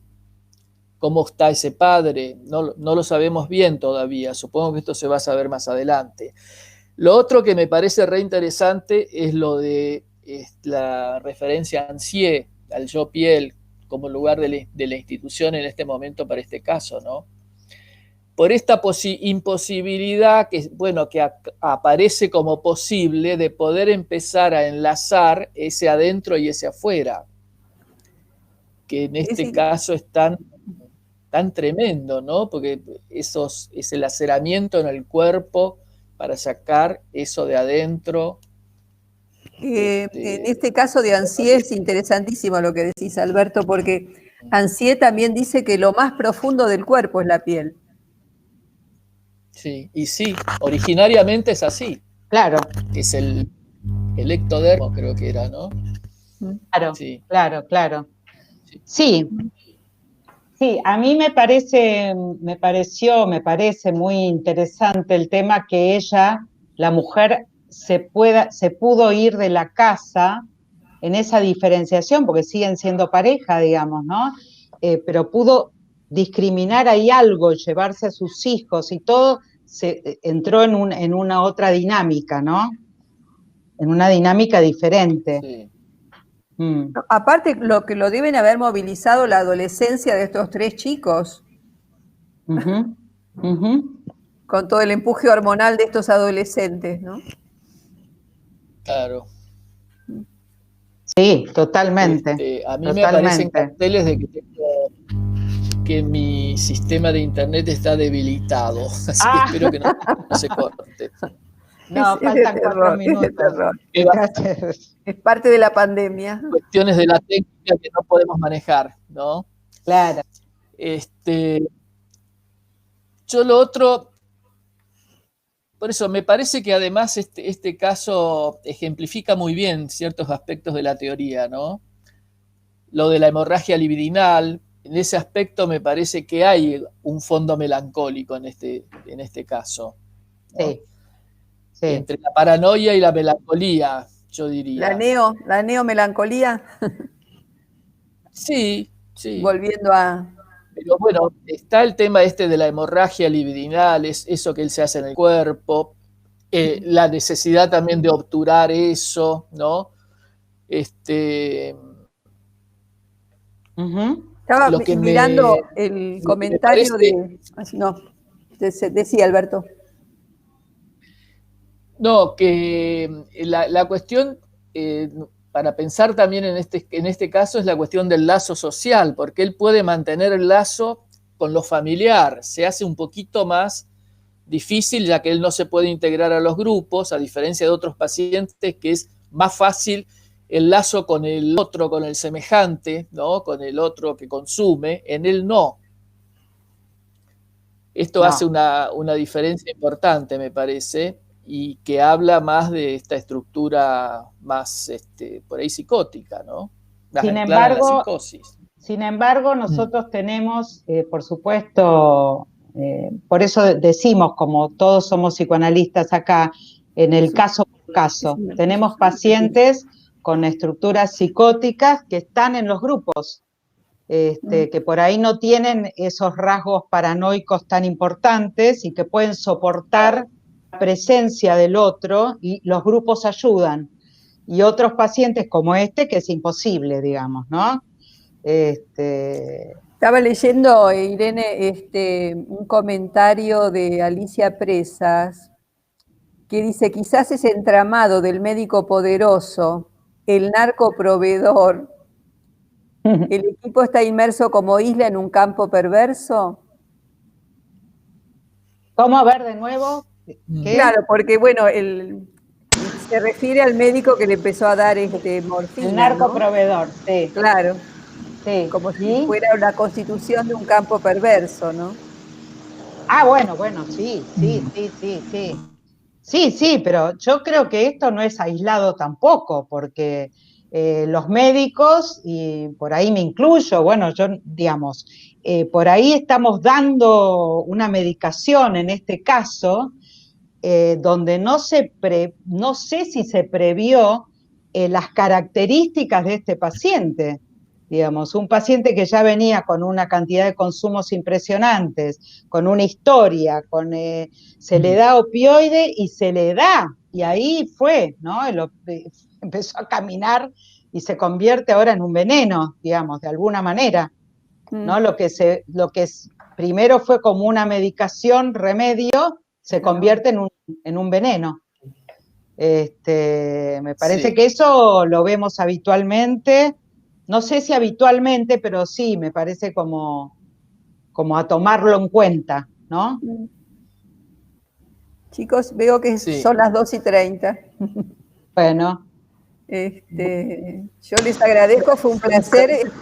cómo está ese padre, no lo sabemos bien todavía, supongo que esto se va a saber más adelante. Lo otro que me parece re interesante es lo de la referencia a Ancier, al yo piel, como lugar de la institución en este momento para este caso, ¿no? Por esta imposibilidad que aparece como posible de poder empezar a enlazar ese adentro y ese afuera, que en este caso es tan tremendo, ¿no? Porque ese laceramiento en el cuerpo para sacar eso de adentro. En este caso de Ancier es interesantísimo lo que decís, Alberto, porque Ancier también dice que lo más profundo del cuerpo es la piel. Sí, y sí, originariamente es así. Claro. Es el el ectodermo creo que era, ¿no? Claro, Sí. claro. Sí, a mí me parece muy interesante el tema que ella, la mujer, se pudo ir de la casa en esa diferenciación, porque siguen siendo pareja, digamos, ¿no? Pero pudo discriminar ahí algo, llevarse a sus hijos y todo, entró en una otra dinámica, ¿no? En una dinámica diferente. Sí. Aparte, lo que lo deben haber movilizado la adolescencia de estos 3 chicos. Con todo el empuje hormonal de estos adolescentes, ¿no? Claro. Sí, totalmente. A mí me aparecen carteles de que mi sistema de internet está debilitado, así que espero que no se corte. No, faltan 4 minutos. Es parte de la pandemia. Cuestiones de la técnica que no podemos manejar, ¿no? Claro. Yo lo otro, por eso me parece que además este caso ejemplifica muy bien ciertos aspectos de la teoría, ¿no? Lo de la hemorragia libidinal, en ese aspecto me parece que hay un fondo melancólico en este caso, ¿no? Sí. Entre la paranoia y la melancolía, yo diría. La neomelancolía. Sí. Volviendo a... Pero bueno, está el tema de la hemorragia libidinal, es eso que él se hace en el cuerpo, la necesidad también de obturar eso, ¿no? Estaba mirando el comentario de... No, decía Alberto. No, que la cuestión, para pensar también en este caso, es la cuestión del lazo social, porque él puede mantener el lazo con lo familiar. Se hace un poquito más difícil, ya que él no se puede integrar a los grupos, a diferencia de otros pacientes, que es más fácil el lazo con el otro, con el semejante, ¿no? Con el otro que consume. En él no. Esto hace una diferencia importante, me parece, y que habla más de esta estructura más, por ahí psicótica, ¿no? Sin embargo, nosotros tenemos, por supuesto, por eso decimos, como todos somos psicoanalistas acá, en el caso por caso, tenemos pacientes con estructuras psicóticas que están en los grupos, que por ahí no tienen esos rasgos paranoicos tan importantes y que pueden soportar la presencia del otro y los grupos ayudan. Y otros pacientes como que es imposible, digamos, ¿no? Estaba leyendo, Irene, un comentario de Alicia Presas que dice, quizás ese entramado del médico poderoso, el narcoproveedor, ¿el equipo está inmerso como isla en un campo perverso? ¿Cómo? A ver, de nuevo. ¿Qué? Claro, porque bueno, se refiere al médico que le empezó a dar morfina. El narcoproveedor, ¿no? Sí. Claro. Sí. Como si fuera una constitución de un campo perverso, ¿no? Ah, bueno, sí. Sí, pero yo creo que esto no es aislado tampoco, porque los médicos, y por ahí me incluyo, bueno, yo, digamos, por ahí estamos dando una medicación en este caso, donde no sé si se previó las características de este paciente. Digamos, un paciente que ya venía con una cantidad de consumos impresionantes, con una historia, se le da opioide y se le da, y ahí fue, ¿no? Empezó a caminar y se convierte ahora en un veneno, digamos, de alguna manera, ¿no? Lo que primero fue como una medicación, remedio, se convierte en un veneno. Me parece que eso lo vemos habitualmente. No sé si habitualmente, pero sí, me parece como a tomarlo en cuenta, ¿no? Chicos, veo que son las 2:30. Bueno. Yo les agradezco, fue un placer.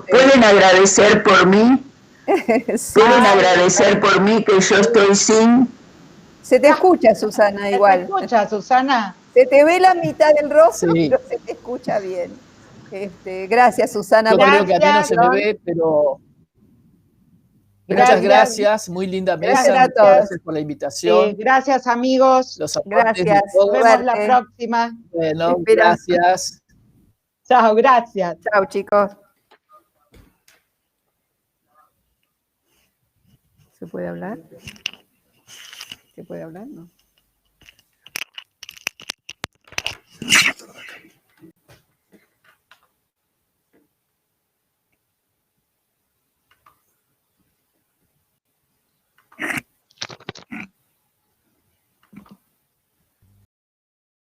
¿Pueden agradecer por mí? Sí. ¿Pueden agradecer por mí que yo estoy sin? Se te escucha, Susana, igual. ¿Se te escucha, Susana? Se Se te ve la mitad del rostro, Sí. pero se te escucha bien. Gracias, Susana. Yo por creo que a mí no Gracias. se me ve, pero muchas gracias. Muy linda mesa. Gracias a Muchas todos. gracias por la invitación. Gracias, amigos. Los aportes de Gracias. Nos todos. vemos la Suerte. próxima. Bueno, Espera. gracias. Chao, gracias. Chao, chicos. ¿Se puede hablar? ¿Se puede hablar? No.